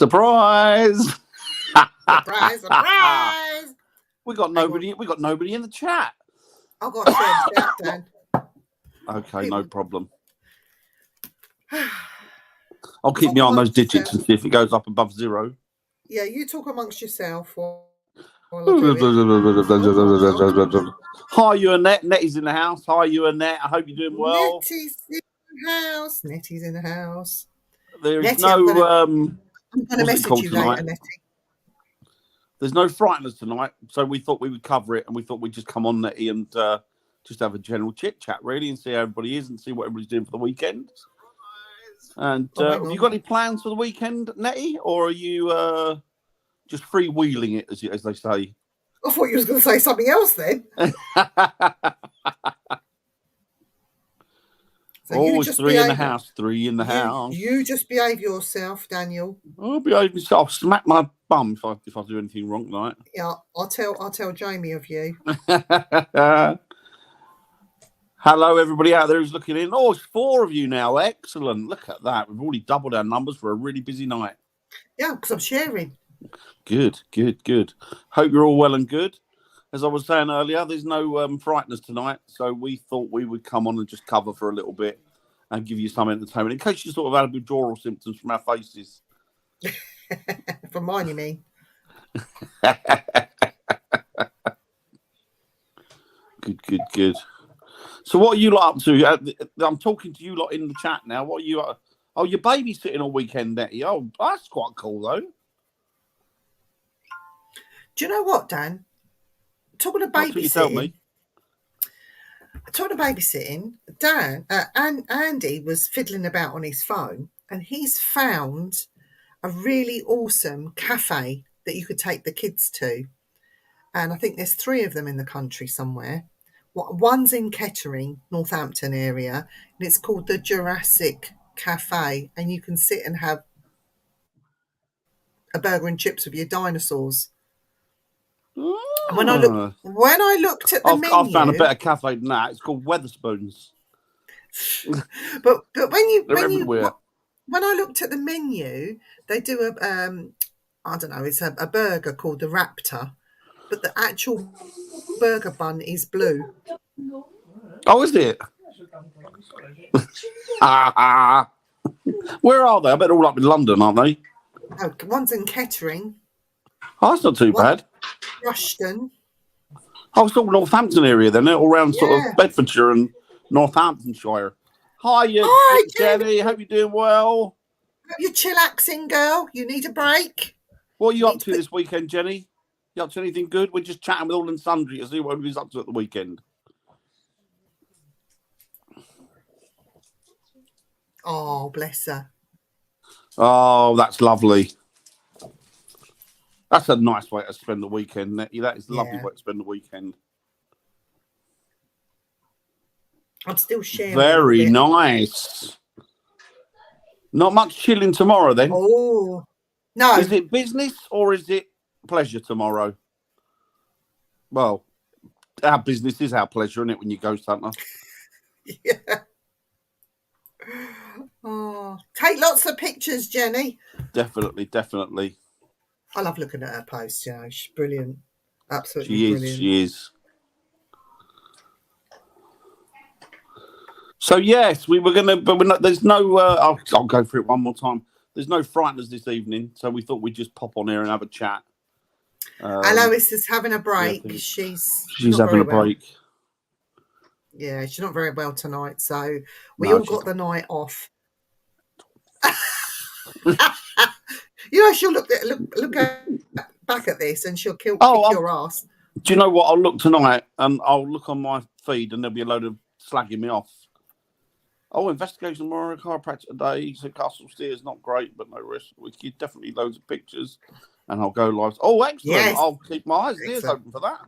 Surprise! Surprise, surprise! We got nobody. We got nobody in the chat. I've got to share the chat, Dan. Okay, no problem. I'll keep me on those digits and see if it goes up above 0. Yeah, you talk amongst yourself. Hi, you Annette. Nettie's in the house. Hi, you Annette. I hope you're doing well. Nettie's in the house. Nettie's in the house. There's Nettie, no. I'm going to message you later, Nettie. There's no frighteners tonight, so we thought we would cover it, and we thought we'd just come on, Nettie, and just have a general chit chat, really, and see how everybody is, and see what everybody's doing for the weekend. And have you got any plans for the weekend, Nettie, or are you just freewheeling it, as they say? I thought you was going to say something else then. So always 3 in the house, 3 in the house. You just behave yourself, Daniel. I'll behave myself. I'll smack my bum if I do anything wrong tonight. Yeah, I'll tell Jamie of you. Hello, everybody out there who's looking in. Oh, it's 4 of you now. Excellent. Look at that. We've already doubled our numbers for a really busy night. Yeah, because I'm sharing. Good. Hope you're all well and good. As I was saying earlier, there's no frighteners tonight, so we thought we would come on and just cover for a little bit and give you some entertainment in case you sort of had withdrawal symptoms from our faces. From mine, you mean? Good. So what are you lot up to? I'm talking to you lot in the chat now. What are you? Oh, you're babysitting all weekend, Nettie. Oh, that's quite cool, though. Do you know what, Dan? Talking of babysitting. Dan and Andy was fiddling about on his phone, and he's found a really awesome cafe that you could take the kids to. And I think there's 3 of them in the country somewhere. One's in Kettering, Northampton area, and it's called the Jurassic Cafe, and you can sit and have a burger and chips with your dinosaurs. And when I looked at the menu, I found a better cafe than that. It's called Weatherspoons. but when I looked at the menu, they do I don't know, it's a burger called the Raptor, but the actual burger bun is blue. Oh, is it? Where are they? I bet they're all up in London, aren't they? Oh, one's in Kettering. Oh, that's not too bad. Rushden. Oh, it's all Northampton area then, all around sort of Bedfordshire and Northamptonshire. Hi, Jenny. Hope you're doing well. You're chillaxing, girl. You need a break. What are you up to this weekend, Jenny? You up to anything good? We're just chatting with all and sundry to see what everybody's up to at the weekend. Oh, bless her. Oh, that's lovely. That's a nice way to spend the weekend, Nettie. That is a lovely way to spend the weekend. I'm still sharing. Very nice. Not much chilling tomorrow, then? Oh, no. Is it business or is it pleasure tomorrow? Well, our business is our pleasure, isn't it, when you ghost hunter? Yeah. Oh, take lots of pictures, Jenny. Definitely. I love looking at her posts. You know, she's brilliant. Absolutely brilliant. She is. So yes, we were gonna, but we're not, there's no. I'll go through it one more time. There's no frighteners this evening, so we thought we'd just pop on here and have a chat. Alois is having a break. Yeah, she's having a break. Yeah, she's not very well tonight, so we all got the night off. You know, she'll look back at this and she'll kick your ass. Do you know what? I'll look tonight and I'll look on my feed and there'll be a load of slagging me off. Oh, investigation tomorrow, chiropractor today. So Castle Steers, not great, but no risk. We keep definitely loads of pictures and I'll go live. Oh, excellent. Yes. I'll keep my eyes and ears open for that.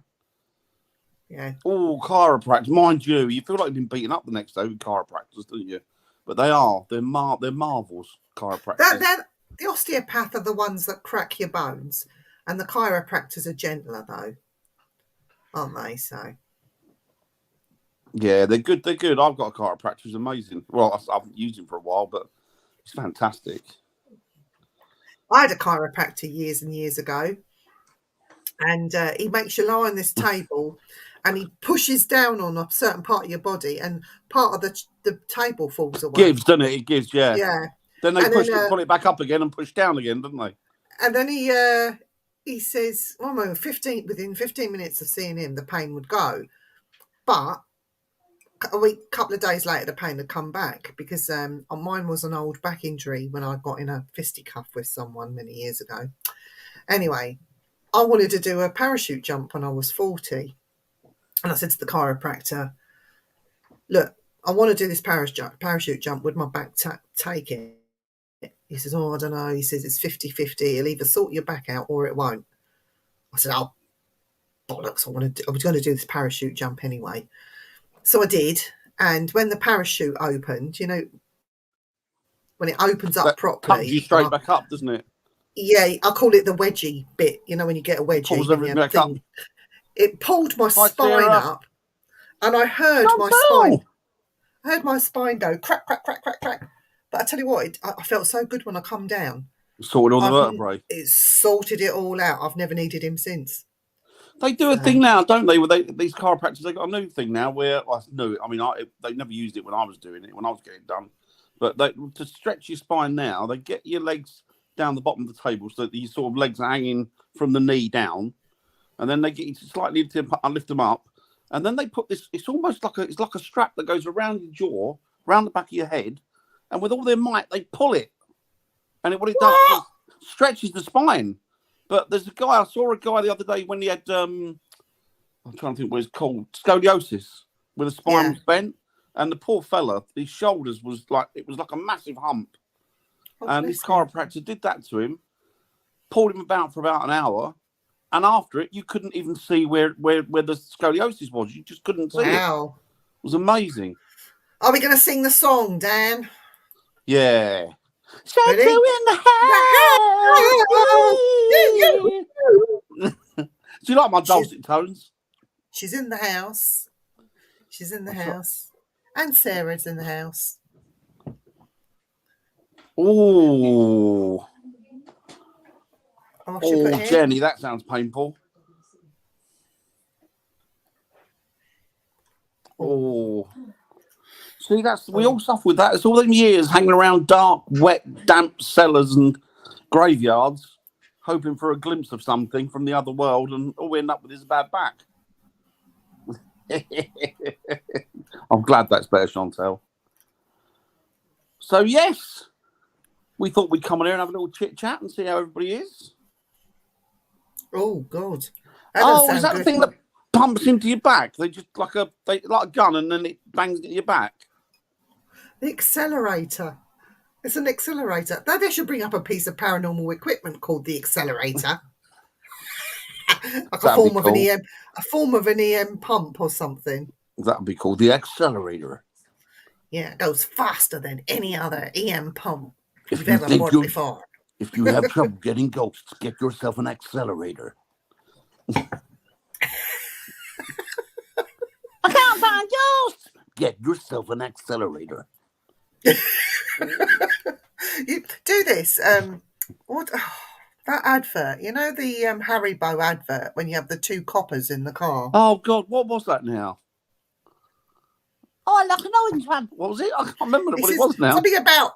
Yeah. Oh, chiropractors. Mind you feel like you've been beaten up the next day with chiropractors, don't you? But they are. They're marvels, chiropractors. The osteopath are the ones that crack your bones, and the chiropractors are gentler, though, aren't they? So, yeah, they're good. I've got a chiropractor who's amazing. Well, I haven't used him for a while, but he's fantastic. I had a chiropractor years and years ago, and he makes you lie on this table, and he pushes down on a certain part of your body, and part of the table falls away. Gives, doesn't it? It gives, yeah. Yeah. Then they And pull it back up again and push down again, don't they? And then he says, "Oh my, within 15 minutes of seeing him, the pain would go, but couple of days later, the pain had come back because mine was an old back injury when I got in a fisticuff with someone many years ago. Anyway, I wanted to do a parachute jump when I was 40, and I said to the chiropractor, "Look, I want to do this parachute jump. Would my back take it?" He says, "Oh, I don't know." He says, "It's 50-50. It'll either sort your back out or it won't." I said, "Oh, bollocks. I was going to do this parachute jump anyway." So I did. And when the parachute opened, when it opens up properly, pumps you straight back up, doesn't it? Yeah, I call it the wedgie bit. When you get a wedgie, Pulls everything back up. It pulled my spine up, and I heard spine. I heard my spine go crack, crack, crack, crack, crack. But I tell you what, I felt so good when I come down. Sorted all the vertebrae. It sorted it all out. I've never needed him since. They do a thing now, don't they? These chiropractors, they've got a new thing now where they never used it when I was doing it, when I was getting done. But to stretch your spine now, they get your legs down the bottom of the table so that your sort of legs are hanging from the knee down, and then they get you to slightly lift them up, and then they put this. It's almost like a strap that goes around your jaw, around the back of your head, and with all their might, they pull it, and what it does is stretches the spine. But I saw a guy the other day when he had, I'm trying to think what it's called, scoliosis, where the spine was bent. And the poor fella, his shoulders it was like a massive hump. And this chiropractor did that to him, pulled him about for about an hour. And after it, you couldn't even see where the scoliosis was. You just couldn't see it. It was amazing. Are we going to sing the song, Dan? Yeah. Ready? In the house. Do you like my dulcet tones? She's in the house. She's in the house. And Sarah's in the house. Oh, Jenny, that sounds painful. Oh. See, we all suffer with that. It's all them years hanging around dark, wet, damp cellars and graveyards, hoping for a glimpse of something from the other world, and all we end up with is a bad back. I'm glad that's better, Chantel. So, yes, we thought we'd come on here and have a little chit-chat and see how everybody is. Oh, God. Is that the thing that pumps into your back? They just like a gun, and then it bangs into your back. The accelerator. It's an accelerator. They should bring up a piece of paranormal equipment called the accelerator. Like a form of an EM pump or something. That would be called the accelerator. Yeah, it goes faster than any other EM pump you've ever bought before. If you have trouble getting ghosts, get yourself an accelerator. I can't find ghosts. Get yourself an accelerator. You do this. That advert, the Haribo advert when you have the two coppers in the car. Oh God, what was that now? Oh, I like an orange one. What was it? I can't remember what it was now. Something about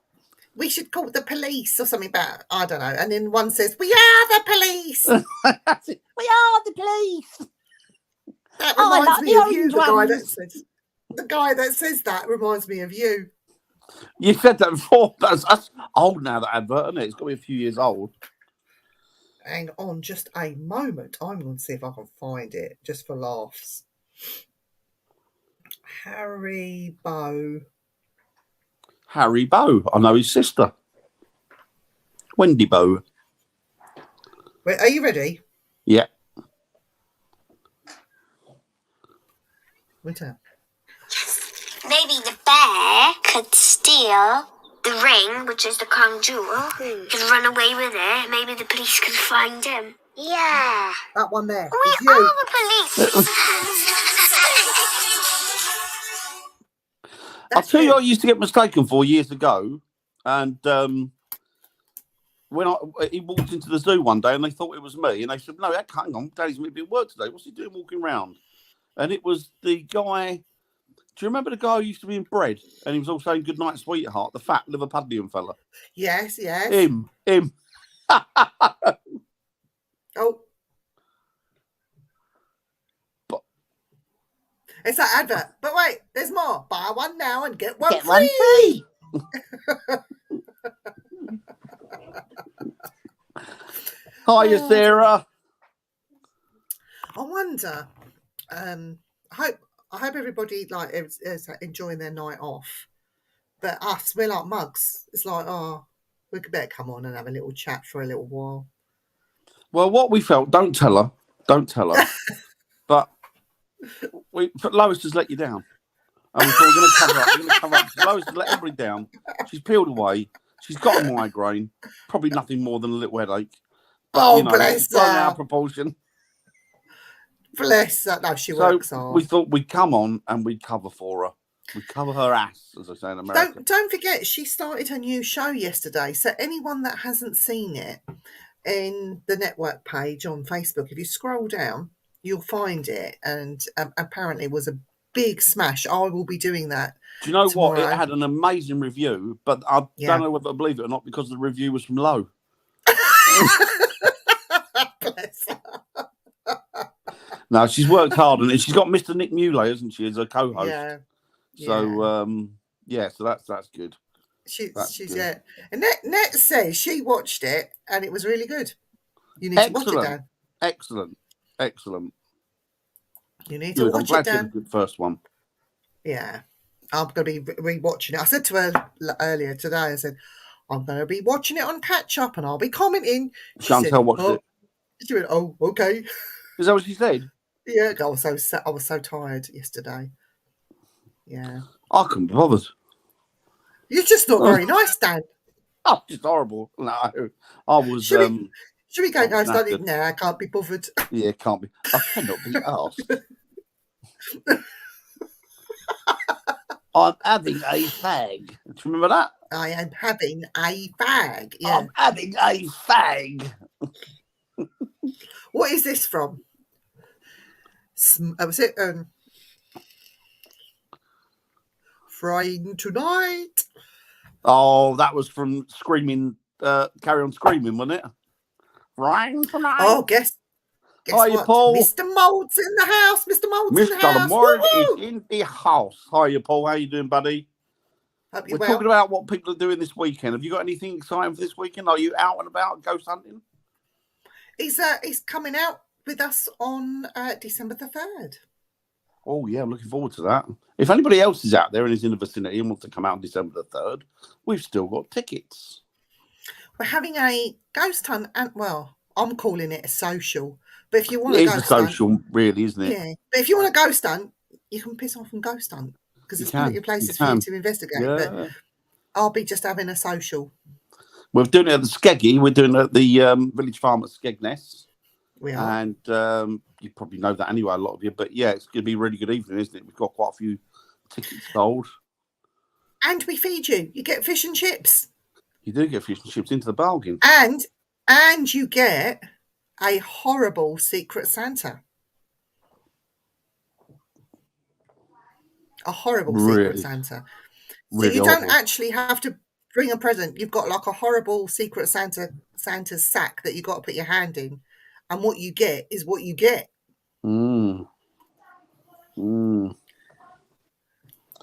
we should call the police or something about, I don't know. And then one says, "We are the police." We are the police. That reminds me of you. The guy that says that reminds me of you. You said that before. That's old now, that advert, isn't it? It's got to be a few years old. Hang on just a moment. I'm going to see if I can find it, just for laughs. Haribo. Haribo. I know his sister. Wendy Bow. Wait, are you ready? Yeah. Wait up. Maybe the bear could steal the ring, which is the crown jewel. Could run away with it. Maybe the police could find him. Yeah. That one there. We are the police. I'll tell you what I used to get mistaken for years ago. And he walked into the zoo one day and they thought it was me, and they said, "No, hang on, Daddy's a bit of work today. What's he doing walking around?" And it was the guy. Do you remember the guy who used to be in Bread, and he was all saying "Good night, sweetheart"? The fat Liverpudlian fella. Yes. Him. Oh. But- It's that advert. But wait, there's more. Buy one now and get one Get free. one free. Hiya, Sarah. I wonder. I hope everybody is enjoying their night off. But us, we're like mugs. It's like, we could better come on and have a little chat for a little while. Well, what we felt, don't tell her. But Lois has let you down. And we thought we're going to cover up. We're going to cover up. Lois has let everybody down. She's peeled away. She's got a migraine. Probably nothing more than a little headache. But, Bless her. Blown out of proportion. Bless her. No, she works hard. We thought we'd come on and we'd cover for her. We'd cover her ass, as I say in America. Don't forget, she started her new show yesterday. So anyone that hasn't seen it in the network page on Facebook, if you scroll down, you'll find it. And apparently it was a big smash. I will be doing that. Do you know tomorrow. what? It had an amazing review, but I don't know whether I believe it or not because the review was from Lowe. Bless her. No, she's worked hard on it. She's got Mr. Nick Muley, hasn't she, as a co-host? Yeah. So, so that's good. She's good. yeah. And Net says she watched it and it was really good. You need to watch it, Dan. Excellent. You need to watch it, I'm glad Dan. you had a good first one. Yeah. I'm going to be rewatching it. I said to her earlier today, I said, I'm going to be watching it on catch up and I'll be commenting. Chantal watched it. She went, oh, okay. Is that what she said? Yeah, I was so tired yesterday. Yeah. I couldn't be bothered. You're just not very nice, Dan. Oh, just horrible. No, I was. Should we go was study now? I can't be bothered. Yeah, can't be. I cannot be asked. I'm having a fag. Do you remember that? I am having a fag. Yeah. I'm having a fag. What is this from? Was it Frying Tonight? Oh, that was from Screaming. Carry On Screaming, wasn't it? Frying Tonight. Oh, guess Hiya, what? Paul. Mr. Mold's in the house. Mr. Mold's in the house. Mr. Mold Woo-hoo! is in the house. Hiya, Paul. How you doing, buddy? Hope you're We're well. talking about what people are doing this weekend. Have you got anything exciting for this weekend? Are you out and about ghost hunting? He's coming out with us on December the 3rd. Oh, yeah, I'm looking forward to that. If anybody else is out there and is in the vicinity and wants to come out on December the 3rd, we've still got tickets. We're having a ghost hunt, and I'm calling it a social. But if you want It to is a ghost social, hunt, really, isn't it? yeah. But if you want to ghost hunt, you can piss off and ghost hunt because there's plenty of places for you to investigate. Yeah. But I'll be just having a social. We're doing it at the Skeggy. We're doing it at the Village Farm at Skegness. We are. And you probably know that anyway, a lot of you. But yeah, it's going to be a really good evening, isn't it? We've got quite a few tickets sold. And we feed you. You get fish and chips. You do get fish and chips into the bargain. And you get a horrible Secret Santa. A horrible Secret Santa. So Really you horrible. don't actually have to bring a present. You've got like a horrible Secret Santa's sack that you've got to put your hand in. And what you get is what you get.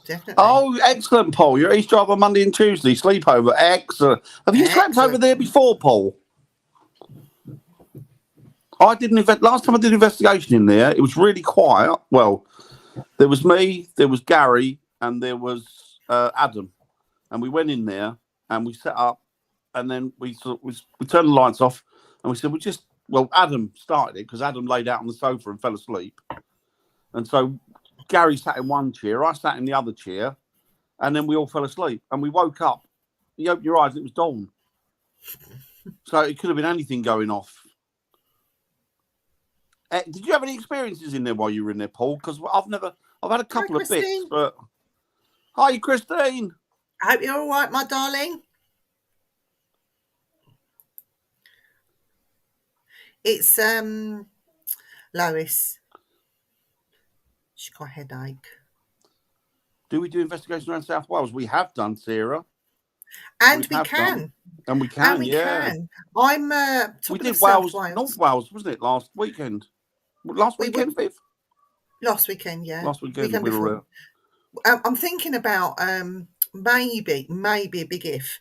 Definitely. Oh, excellent, Paul. You're at East Drive on Monday and Tuesday. Sleepover. Excellent. Have you slept over there before, Paul? I didn't. Last time I did an investigation in there, it was really quiet. Well, there was me, there was Gary, and there was Adam. And we went in there and we set up, and then we turned the lights off, and we said, Adam started it because Adam laid out on the sofa and fell asleep. And so Gary sat in one chair, I sat in the other chair, and then we all fell asleep. And we woke up, you opened your eyes, and it was dawn. So it could have been anything going off. Did you have any experiences in there while you were in there, Paul? Because I've had a couple of bits, but... Hi, Christine. I hope you're all right, my darling. It's Lois. She's got a headache. Do we do investigations around South Wales? We have done, Sarah. And we have can. done. And we can, And we yeah. can. I'm We talking did of South Wales, North Wales, wasn't it, last weekend? Last weekend, Viv? Last weekend, yeah. Last weekend we before. were I'm thinking about maybe a big if,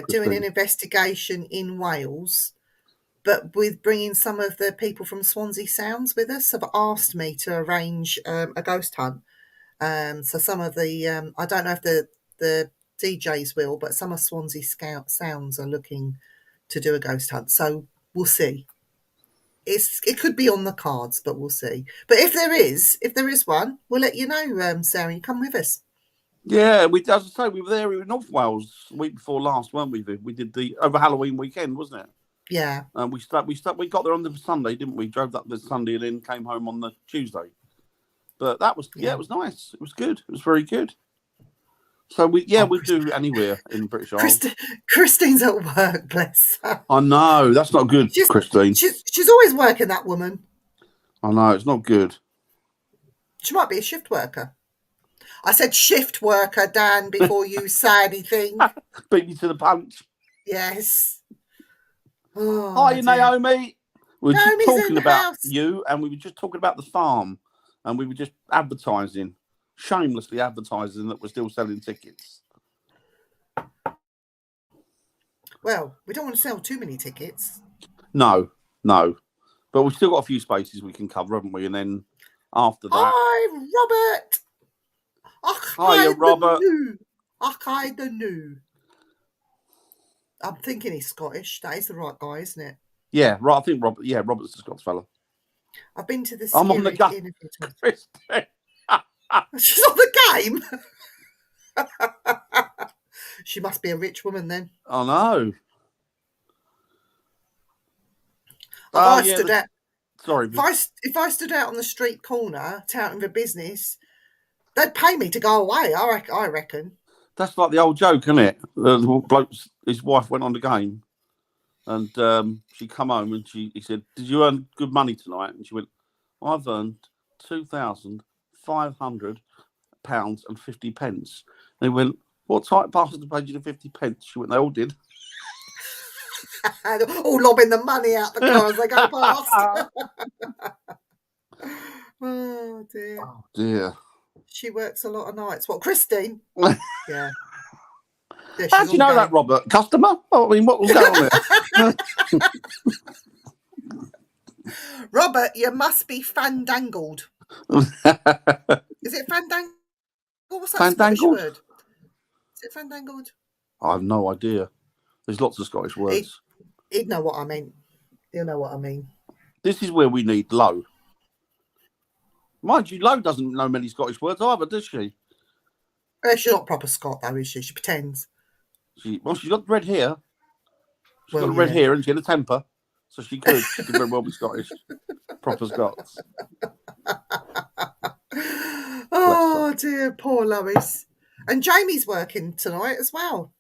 doing an investigation in Wales, but with bringing some of the people from Swansea Sounds with us. Have asked me to arrange a ghost hunt. So some of the I don't know if the DJs will, but some of Swansea Sounds are looking to do a ghost hunt. So we'll see. It could be on the cards, but we'll see. But if there is one, we'll let you know, Sarah. You come with us. Yeah, as I say, we were there in North Wales the week before last, weren't we, Viv? We did the over Halloween weekend, wasn't it? Yeah. And we got there on the Sunday, didn't we? Drove up the Sunday and then came home on the Tuesday. But that was it was nice. It was good. It was very good. So we do anywhere in British Isles. Christine's at work, bless her. I know, that's not good, Christine. She's always working, that woman. I know, it's not good. She might be a shift worker. I said shift worker, Dan, before you say anything. Beat me to the punch. Yes. Oh, hi, Naomi. We were just talking about house. you, and we were just talking about the farm, and we were just shamelessly advertising that we're still selling tickets. Well, we don't want to sell too many tickets. No. But we've still got a few spaces we can cover, haven't we? And then after that... Hi, Robert. Hiya, Robert. The new. I'm thinking he's Scottish. That is the right guy, isn't it? Yeah, right. I think Robert's the Scots fella. I've been to the I'm on the game. She's on the game. She must be a rich woman then. I know. Sorry. If I stood out on the street corner touting the business, they'd pay me to go away. I reckon. That's like the old joke, isn't it? The bloke, his wife went on the game, and she come home and he said, "Did you earn good money tonight?" And she went, "I've earned £2,500 and 50 pence." And he went, "What type bastard paid you the 50 pence?" She went, "They all did." All lobbing the money out the car as they go past. Oh dear. Oh dear. She works a lot of nights. What, Christine? Yeah. How do you know that, Robert? Customer? Oh, I mean, what was going on there? Robert, you must be fandangled. Is it fandangled? What's that Scottish word? Is it fandangled? I have no idea. There's lots of Scottish words. He'd know what I mean. He'll know what I mean. This is where we need Lo. Mind you, Lo doesn't know many Scottish words either, does she? She's not proper Scot, though, is she? She pretends. She's got red hair. She's got red hair and she had a temper. So she could very well be Scottish. Proper Scots. Oh, dear. Poor Lois. And Jamie's working tonight as well.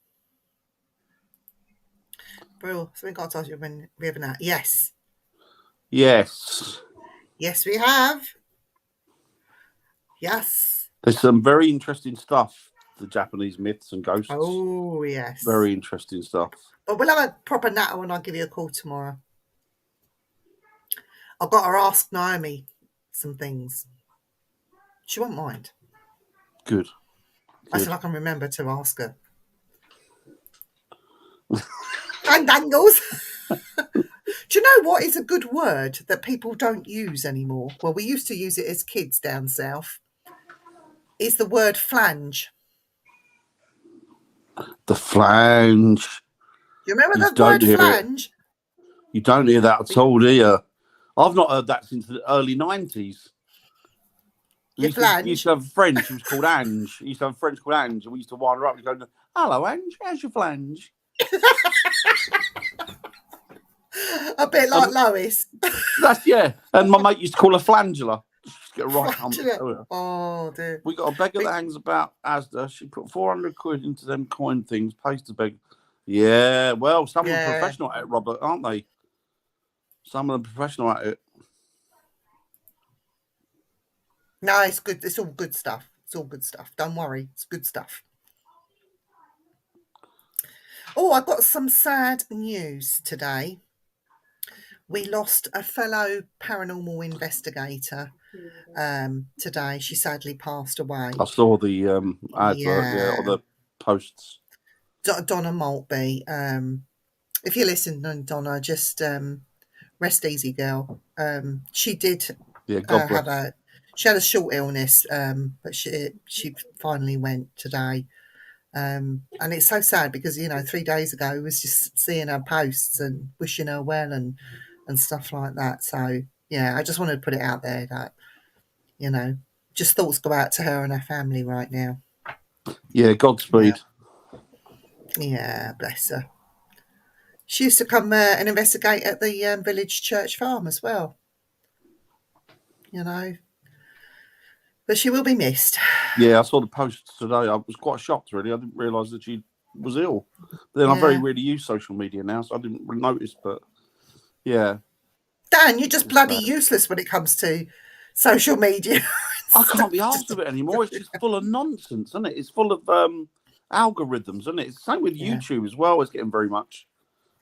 Bro, so we got to ask you when we have an out. Yes. Yes. Yes, we have. Yes. There's some very interesting stuff, the Japanese myths and ghosts. Oh, yes. Very interesting stuff. But we'll have a proper natter when I give you a call tomorrow. I've got to ask Naomi some things. She won't mind. Good. I said I can remember to ask her. And dangles. Do you know what is a good word that people don't use anymore? Well, we used to use it as kids down south. It's the word flange. The flange. Do you remember the word flange? You don't hear that at all, do you? I've not heard that since the early 90s. We used to have a friend who was called Ange. We used to have a friend called Ange, and we used to wind her up and go, "Hello, Ange, how's your flange?" A bit like Lois. And my mate used to call her Flangela. Just get a right Flangela. Oh dear. We got a beggar that hangs about Asda. She put 400 quid into them coin things, pays the beggar. Yeah, well, some are professional at it, Robert, aren't they? Some of them professional at it. No, it's good. It's all good stuff. It's all good stuff. Don't worry. It's good stuff. Oh, I got some sad news today. We lost a fellow paranormal investigator today. She sadly passed away. I saw the advert, or the posts. Donna Maltby. If you're listening, Donna, just rest easy, girl. She did God bless. She had a short illness, but she finally went today. And it's so sad because, 3 days ago, I was just seeing her posts and wishing her well and stuff like that. So, yeah, I just wanted to put it out there that, just thoughts go out to her and her family right now. Yeah, Godspeed. Yeah, bless her. She used to come and investigate at the village church farm as well. But she will be missed. Yeah, I saw the posts today. I was quite shocked, really. I didn't realise that she was ill. But then I very rarely use social media now, so I didn't really notice. But yeah, Dan, you're just bloody useless when it comes to social media. I can't be arsed with it anymore. It's just full of nonsense, isn't it? It's full of algorithms, isn't it? It's the same with YouTube as well. It's getting very much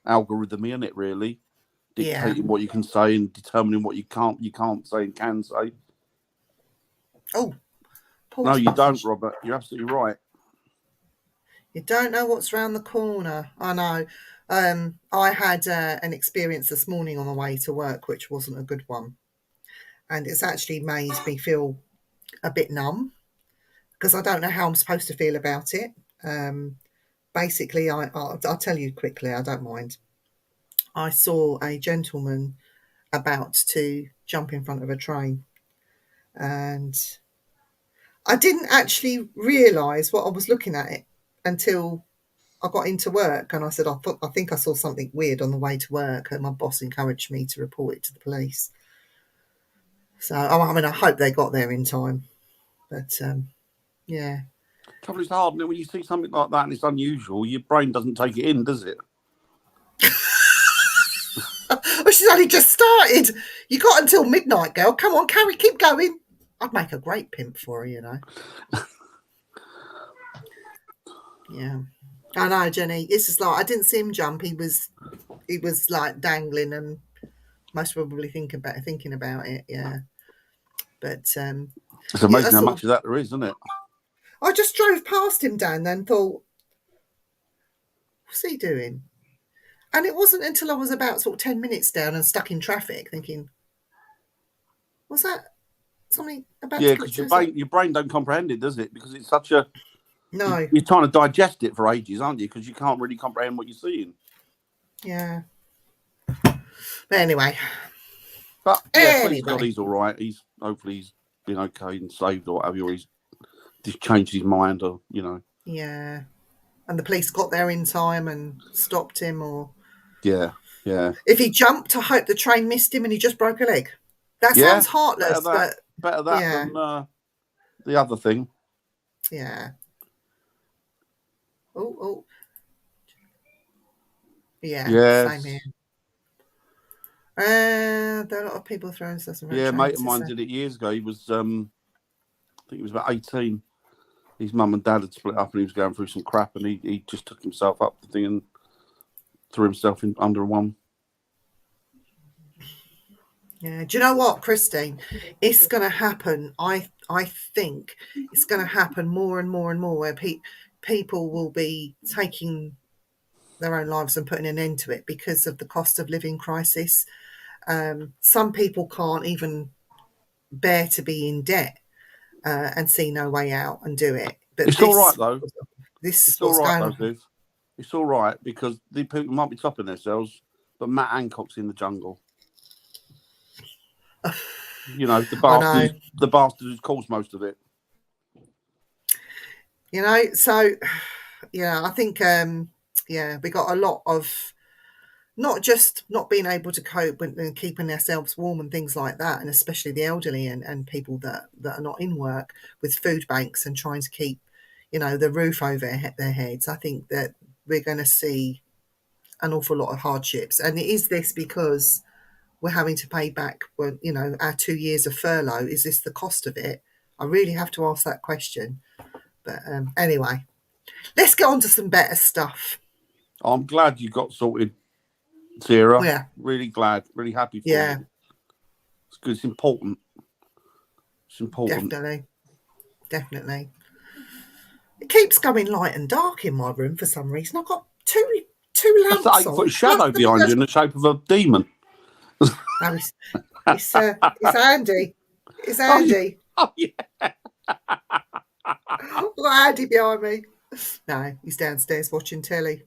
algorithmy, isn't it? Really, dictating what you can say and determining what you can't say and can say. Oh, no, you don't, Robert. You're absolutely right. You don't know what's round the corner. I know. I had an experience this morning on the way to work, which wasn't a good one. And it's actually made me feel a bit numb because I don't know how I'm supposed to feel about it. Basically, I'll tell you quickly. I don't mind. I saw a gentleman about to jump in front of a train. And I didn't actually realise what I was looking at it until I got into work, and I said, I think I saw something weird on the way to work, and my boss encouraged me to report it to the police. So, I hope they got there in time. But, yeah. Trouble is hard, when you see something like that and it's unusual, your brain doesn't take it in, does it? Well, she's only just started. You got until midnight, girl. Come on, Carrie, keep going. I'd make a great pimp for her, Yeah. I know, Jenny. It's just like I didn't see him jump. He was like dangling and most probably thinking about it, yeah. But it's amazing how much of that there is, isn't it? I just drove past him, Dan, then thought, what's he doing? And it wasn't until I was about sort of 10 minutes down and stuck in traffic thinking, was that something about? Yeah, because your brain don't comprehend it, does it? Because it's such a... No. You're trying to digest it for ages, aren't you? Because you can't really comprehend what you're seeing. Yeah. But anyway. But yeah, please God, he's all right. Hopefully he's been okay and saved or whatever, or he's just changed his mind, or Yeah. And the police got there in time and stopped him, or... Yeah. If he jumped, I hope the train missed him and he just broke a leg. That sounds heartless, better that than the other thing. Yeah. Oh. Yeah. Yes. Same here. There are a lot of people throwing stuff around. Yeah, a mate of mine did it years ago. He was, I think he was about 18. His mum and dad had split up and he was going through some crap, and he just took himself up the thing and threw himself in under one. Yeah. Do you know what, Christine? It's going to happen. I think it's going to happen more and more and more where people will be taking their own lives and putting an end to it because of the cost of living crisis. Some people can't even bear to be in debt and see no way out and do it. But it's all right, though. It's all right, though, Viv. It's all right because the people might be topping themselves, but Matt Hancock's in the jungle. The bastard who's caused most of it. So, yeah, I think, we got a lot of not just not being able to cope and keeping ourselves warm and things like that, and especially the elderly and people that are not in work with food banks and trying to keep, the roof over their heads. I think that we're going to see an awful lot of hardships. And it is this because we're having to pay back, well, you know, our 2 years of furlough. Is this the cost of it? I really have to ask that question. But anyway, let's get on to some better stuff. I'm glad you got sorted, Sarah. Yeah. Really glad. Really happy for Yeah. you. It's good. It's important. It's important. Definitely. It keeps going light and dark in my room for some reason. I've got two lamps That's on. 8-foot shadow behind you in the shape of a demon. No, it's Andy. It's Andy. Oh, yeah. I've got Andy behind me. No, he's downstairs watching telly.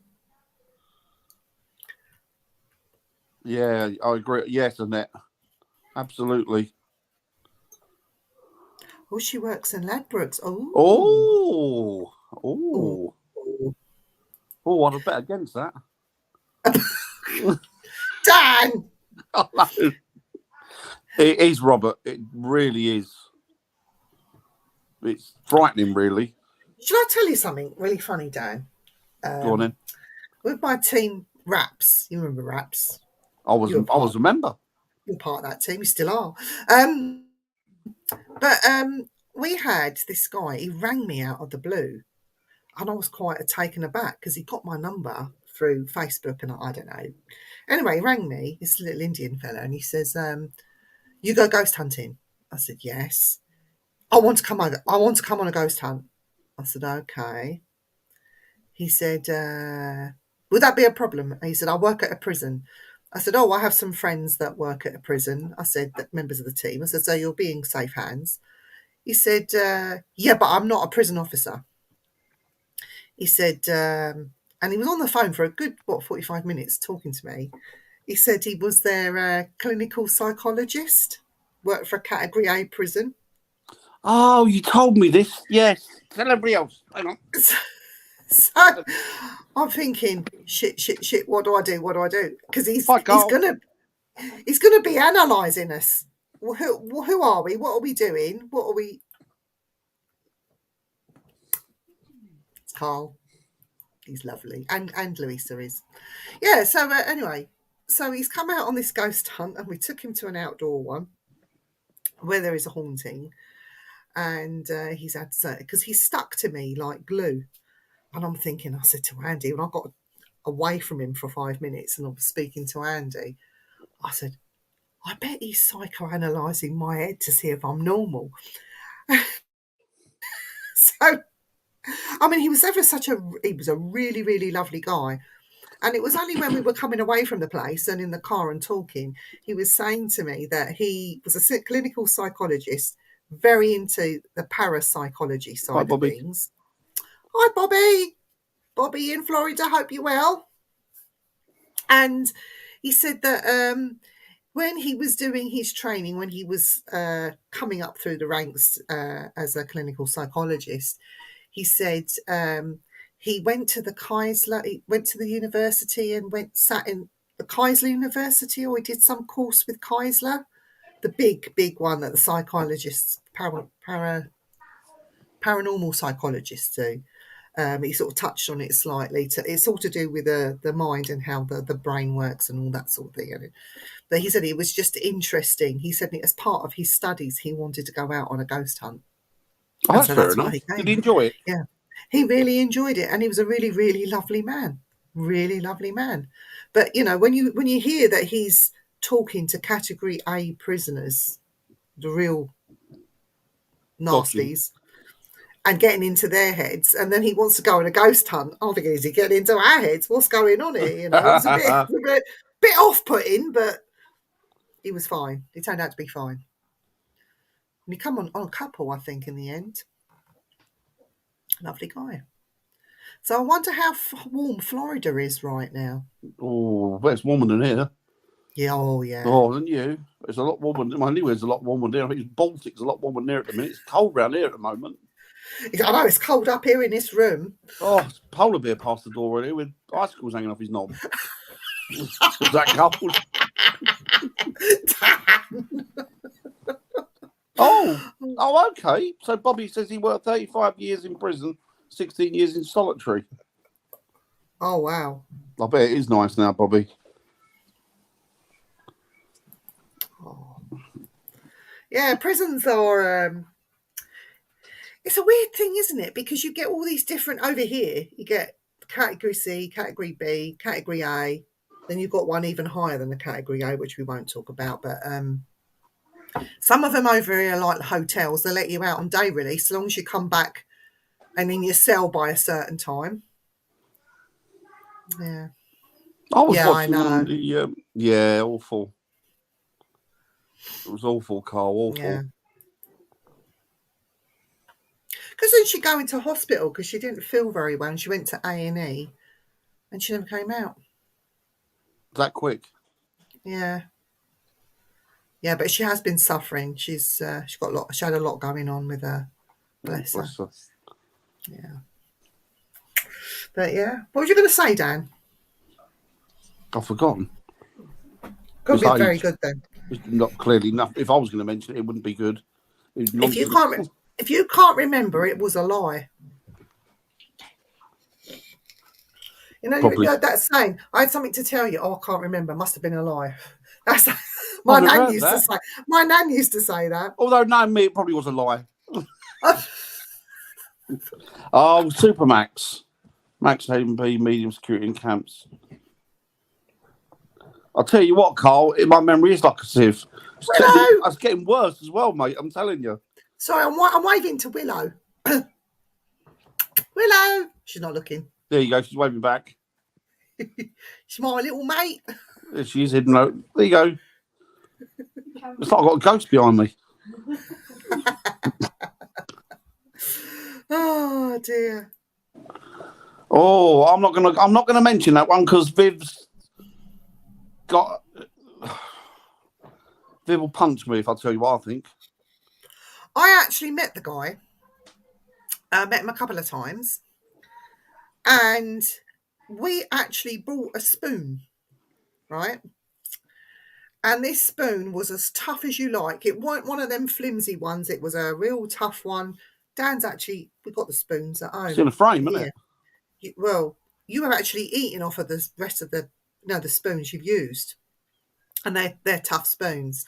Yeah, I agree. Yes, Annette. Absolutely. Oh, she works in Ladbrokes. Oh. I'd have bet against that. Dan! Oh, no. It is, Robert. It really is. It's frightening, really. Should I tell you something really funny, Dan? Go on then. With my team, Raps. You remember Raps? I was a member. You're part of that team. You still are. But we had this guy. He rang me out of the blue, and I was quite taken aback because he got my number through Facebook, and I don't know. Anyway, he rang me. This little Indian fella, and he says, "You go ghost hunting?" I said, "Yes." I want to come on a ghost hunt. I said, "Okay." He said, "Would that be a problem?" He said, "I work at a prison." I said, "Oh, I have some friends that work at a prison." I said, "That members of the team." I said, "So you'll be in safe hands." He said, "Yeah, but I'm not a prison officer." He said, and he was on the phone for a good, 45 minutes talking to me. He said he was their clinical psychologist, worked for a Category A prison. Oh, you told me this. Yes. Tell everybody else. Hang on. So I'm thinking, shit. What do I do? Because he's gonna be analysing us. Who are we? What are we doing? What are we? It's Carl. He's lovely, and Louisa is. Yeah. So anyway, so he's come out on this ghost hunt, and we took him to an outdoor one where there is a haunting, and he's had because he's stuck to me like glue. And I'm thinking, I said to Andy, when I got away from him for 5 minutes and I was speaking to Andy, I said, I bet he's psychoanalyzing my head to see if I'm normal. So, I mean, he was a really, really lovely guy. And it was only when we were coming away from the place and in the car and talking, he was saying to me that he was a clinical psychologist, very into the parapsychology side of things. Hi, Bobby. Bobby in Florida. Hope you're well. And he said that when he was doing his training, when he was coming up through the ranks as a clinical psychologist, he said he went to the Keisler, he went to the university and sat in the Keisler University, or he did some course with Keisler, the big one that the psychologists, paranormal psychologists do. He sort of touched on it slightly. It's all to do with the mind and how the brain works and all that sort of thing. But he said it was just interesting. He said as part of his studies, he wanted to go out on a ghost hunt. Oh, that's fair enough. Did he enjoy it? Yeah, he really enjoyed it, and he was a really, really lovely man. Really lovely man. But you know, when you hear that he's talking to Category A prisoners, the real nasties. And getting into their heads, and then he wants to go on a ghost hunt. I'm thinking, is he getting into our heads? What's going on here? You know, it's a bit off-putting, but he was fine. He turned out to be fine. And he come on a couple, I think, in the end. Lovely guy. So I wonder how warm Florida is right now. Oh, but it's warmer than here. Yeah, oh yeah. Oh, than you. It's a lot warmer. Well, anywhere's a lot warmer than here. I think Baltic's a lot warmer than here at the minute. It's cold around here at the moment. I know, it's cold up here in this room. Oh, it's polar bear past the door already with icicles hanging off his knob. Is that cold? Oh, okay. So Bobby says he worked 35 years in prison, 16 years in solitary. Oh, wow. I bet it is nice now, Bobby. Yeah, prisons are. It's a weird thing, isn't it? Because you get all these different over here. You get category C, category B, category A. Then you've got one even higher than the category A, which we won't talk about. But some of them over here are like hotels. They let you out on day release, as long as you come back and in your cell by a certain time. Yeah. I was Yeah, watching I one know. of the yeah, awful. It was awful, Carl. Awful. Yeah. Because then she go into hospital because she didn't feel very well, and she went to A&E, and she never came out. That quick. Yeah. Yeah, but she has been suffering. She's got a lot. She had a lot going on with her. Bless her. Bless her. Yeah. But yeah, what was you going to say, Dan? I've forgotten. Could be It's very age. good then. It's not clearly enough. If I was going to mention it, it wouldn't be good. If you can't remember, it was a lie. You know, Probably. that saying, I had something to tell you. Oh, I can't remember. Must have been a lie. That's my never nan heard used that. to say. My nan used to say that. Although knowing me, it probably was a lie. Oh, Supermax. Max H&B medium security in camps. I'll tell you what, Carl, my memory is like a sieve. It's getting worse as well, mate. I'm telling you. Sorry, I'm waving to Willow. Willow. She's not looking. There you go. She's waving back. She's my little mate. There she is hidden out. There you go. It's like I've got a ghost behind me. Oh dear. Oh, I'm not gonna mention that one because Viv's got. Viv will punch me if I tell you what I think. I actually met the guy. Met him a couple of times, and we actually brought a spoon, right? And this spoon was as tough as you like. It wasn't one of them flimsy ones. It was a real tough one. Dan's actually, we got the spoons at home. It's in a frame, isn't it? Well, you have actually eaten off of the rest of the spoons you've used, and they're tough spoons.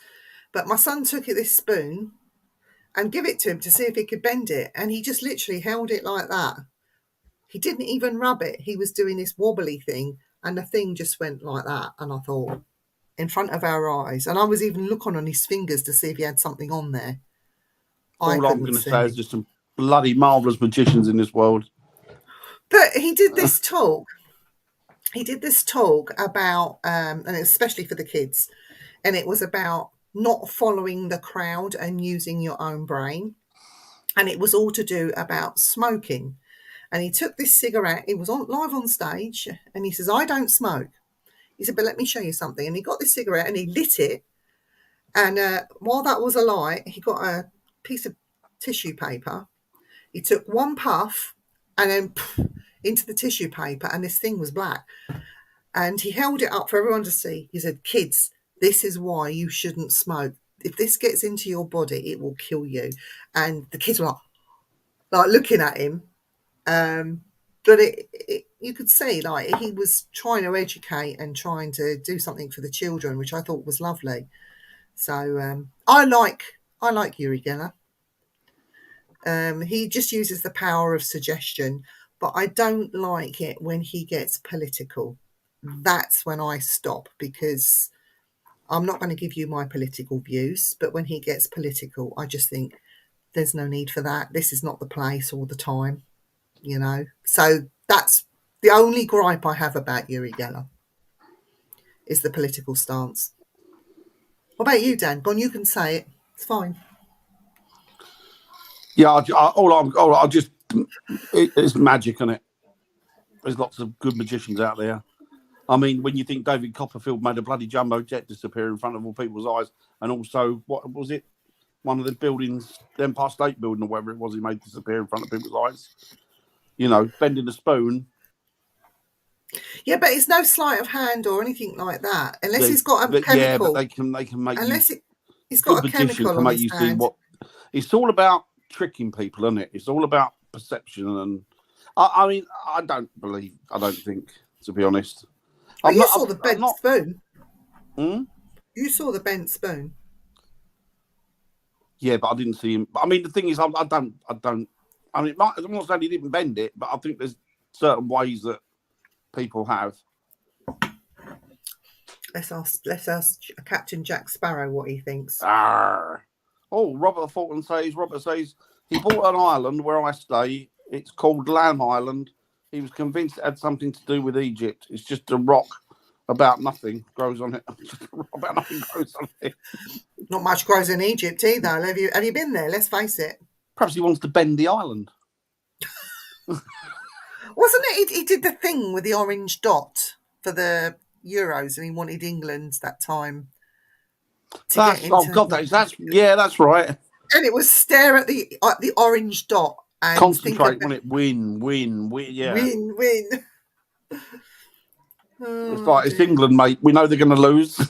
But my son took this spoon and give it to him to see if he could bend it, and he just literally held it like that. He didn't even rub it. He was doing this wobbly thing, and the thing just went like that. And I thought, in front of our eyes, and I was even looking on his fingers to see if he had something on there. All I'm going to say is there's some bloody marvellous magicians in this world. But he did this talk. He did this talk about, and especially for the kids, and it was about not following the crowd and using your own brain. And it was all to do about smoking. And he took this cigarette. He was live on stage, and he says, "I don't smoke." He said, "But let me show you something." And he got this cigarette and he lit it. And while that was a light, he got a piece of tissue paper. He took one puff and then into the tissue paper, and this thing was black. And he held it up for everyone to see. He said, "Kids, this is why you shouldn't smoke. If this gets into your body, it will kill you." And the kids were like looking at him. But you could see like he was trying to educate and trying to do something for the children, which I thought was lovely. So I like Uri Geller. He just uses the power of suggestion, but I don't like it when he gets political. That's when I stop, because I'm not going to give you my political views, but when he gets political, I just think there's no need for that. This is not the place or the time, you know. So that's the only gripe I have about Uri Geller, is the political stance. What about you, Dan? Go on, you can say it. It's fine. Yeah, it's magic, isn't it? There's lots of good magicians out there. I mean, when you think David Copperfield made a bloody jumbo jet disappear in front of all people's eyes, and also, what was it? One of the buildings, the Empire State Building or whatever it was, he made disappear in front of people's eyes. You know, bending a spoon. Yeah, but it's no sleight of hand or anything like that, unless he's got a chemical. Yeah, but they can make. Unless he's got a chemical on his hand. See what. It's all about tricking people, isn't it? It's all about perception, and I mean, I don't think, to be honest. You saw the bent spoon. Hmm? You saw the bent spoon. Yeah, but I didn't see him. I mean, the thing is, I don't. I mean, I'm not saying he didn't bend it, but I think there's certain ways that people have. Let's ask Captain Jack Sparrow what he thinks. Arr. Oh, Robert Fulton says. Robert says he bought an island where I stay. It's called Lamb Island. He was convinced it had something to do with Egypt. It's just a rock about nothing grows on it. About nothing grows on it. Not much grows in Egypt either. Have you been there? Let's face it. Perhaps he wants to bend the island. Wasn't it? He did the thing with the orange dot for the Euros, and he wanted England that time. That's that's right. And it was stare at the orange dot and concentrate on it. Win. Yeah. Win. It's like it's England, mate. We know they're going to lose.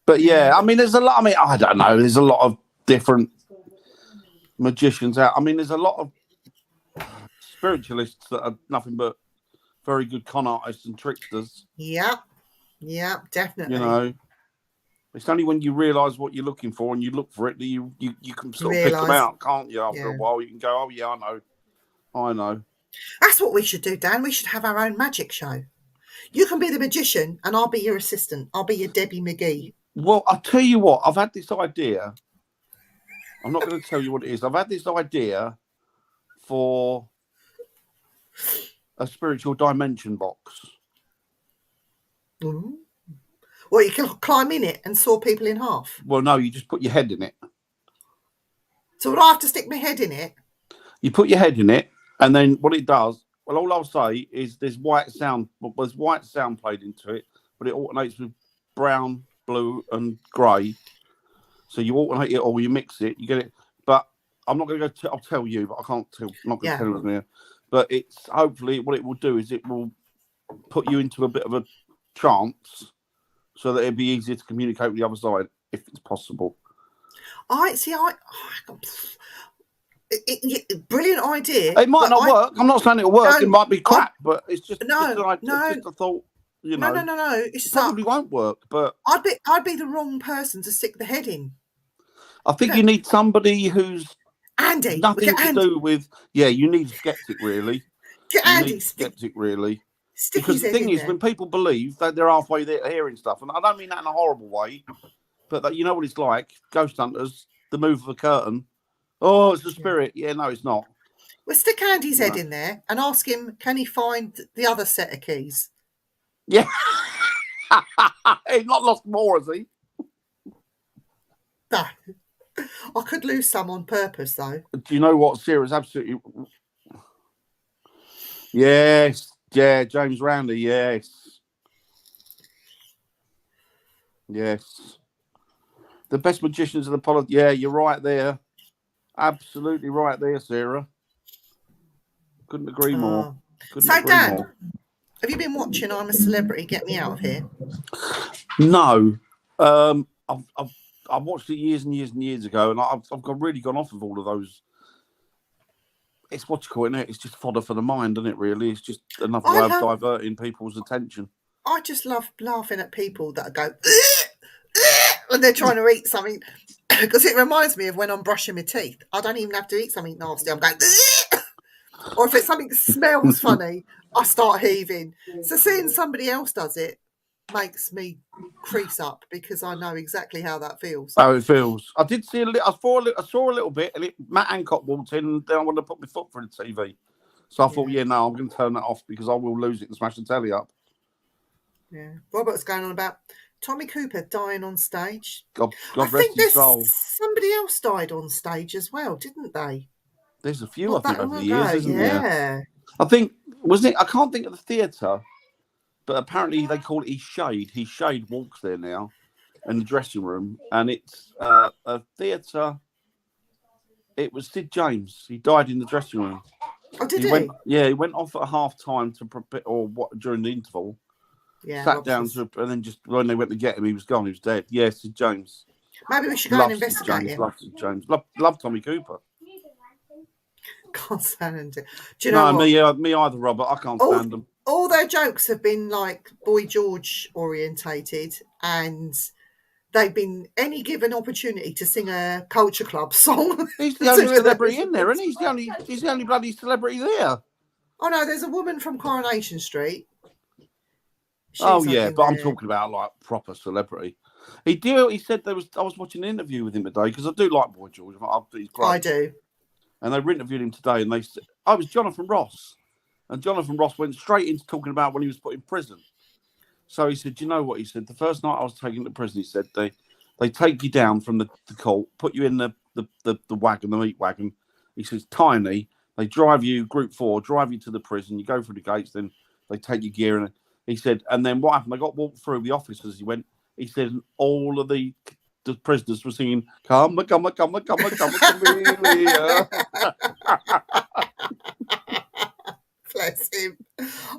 But yeah, I mean, there's a lot. I mean, I don't know. There's a lot of different magicians out. I mean, there's a lot of spiritualists that are nothing but very good con artists and tricksters. Yeah, definitely. You know, it's only when you realise what you're looking for and you look for it that you can sort of pick them out, can't you? After a while, you can go, oh yeah, I know. That's what we should do, Dan. We should have our own magic show. You can be the magician and I'll be your assistant. I'll be your Debbie McGee. Well, I'll tell you what, I've had this idea. I'm not going to tell you what it is. I've had this idea for a spiritual dimension box. Mm-hmm. Well, you can climb in it and saw people in half. Well, no, you just put your head in it. So would I have to stick my head in it? You put your head in it, and then what it does, well, all I'll say is there's white sound played into it, but it alternates with brown, blue, and grey. So you alternate it or you mix it, you get it. But I'm not going to go. I'll tell you, but I can't tell. I'm not going to tell you here. But it's hopefully what it will do is it will put you into a bit of a trance, so that it'd be easier to communicate with the other side if it's possible. Brilliant idea. It might not work. I'm not saying it'll work. It might be crap, but it's just no. Just a thought. You know, no. It probably won't work, but I'd be the wrong person to stick the head in. I think you need somebody who's Andy. Nothing to do with. Yeah, you need a skeptic, really. Get Andy. Skeptic, really. Because the thing is, when people believe that they're halfway there hearing stuff, and I don't mean that in a horrible way, but that you know what it's like. Ghost hunters, the move of a curtain. Oh, it's the spirit. Yeah, no, it's not. Well, stick Andy's head in there and ask him, can he find the other set of keys? Yeah. He's not lost more, has he? No. I could lose some on purpose, though. Do you know what? Sarah's absolutely... Yes. Yeah, James Roundy, yes. Yes. The best magicians of the politics. Yeah, you're right there. Absolutely right there, Sarah. Couldn't agree more. Dan, have you been watching I'm a Celebrity? Get Me Out of Here? No. I've watched it years and years and years ago, and I've really gone off of all of those. It's what you call it, isn't it? It's just fodder for the mind, isn't it, really? It's just another way of diverting people's attention. I just love laughing at people that go, when they're trying to eat something, because it reminds me of when I'm brushing my teeth. I don't even have to eat something nasty. I'm going, or if it's something that smells funny, I start heaving. So seeing somebody else does it makes me crease up because I know exactly how that feels. How it feels. I did see I saw a little bit, and Matt Hancock walked in, and then I wanted to put my foot through the TV. So I thought, no, I'm going to turn that off because I will lose it and smash the telly up. Yeah. Robert's going on about Tommy Cooper dying on stage. God rest his soul. Somebody else died on stage as well, didn't they? There's a few, I think, over the years, isn't there? Yeah. I think, wasn't it? I can't think of the theatre, but apparently they call it His Shade. His Shade walks there now in the dressing room, and it's a theatre. It was Sid James. He died in the dressing room. Oh, did he? He went off at half time to prepare, or what, during the interval. Yeah. Sat down and then just when they went to get him, he was gone. He was dead. Yeah, Sid James. Maybe we should go and investigate him. Love Sid James. Love Tommy Cooper. Can't stand it. Do you know me either, Robert. I can't stand them. All their jokes have been like Boy George orientated, and they've been any given opportunity to sing a Culture Club song. He's the only celebrity in there, isn't he? He's the only bloody celebrity there. Oh no, there's a woman from Coronation Street. She's Oh yeah, but I'm there. talking about like proper celebrity. He said I was watching an interview with him today because I do like Boy George. He's great. I do. And they interviewed him today, and they said, "I was Jonathan Ross," and Jonathan Ross went straight into talking about when he was put in prison. So he said, "You know what?" He said, "The first night I was taken to prison, he said they take you down from the court, put you in the wagon, the meat wagon." He says, "Tiny. They drive you, Group 4, drive you to the prison. You go through the gates, then they take your gear." And he said, and then what happened? They got walked through the officers. He went. He said, all of the prisoners were singing, "Come, come, come, come, come, Camellia." Bless him.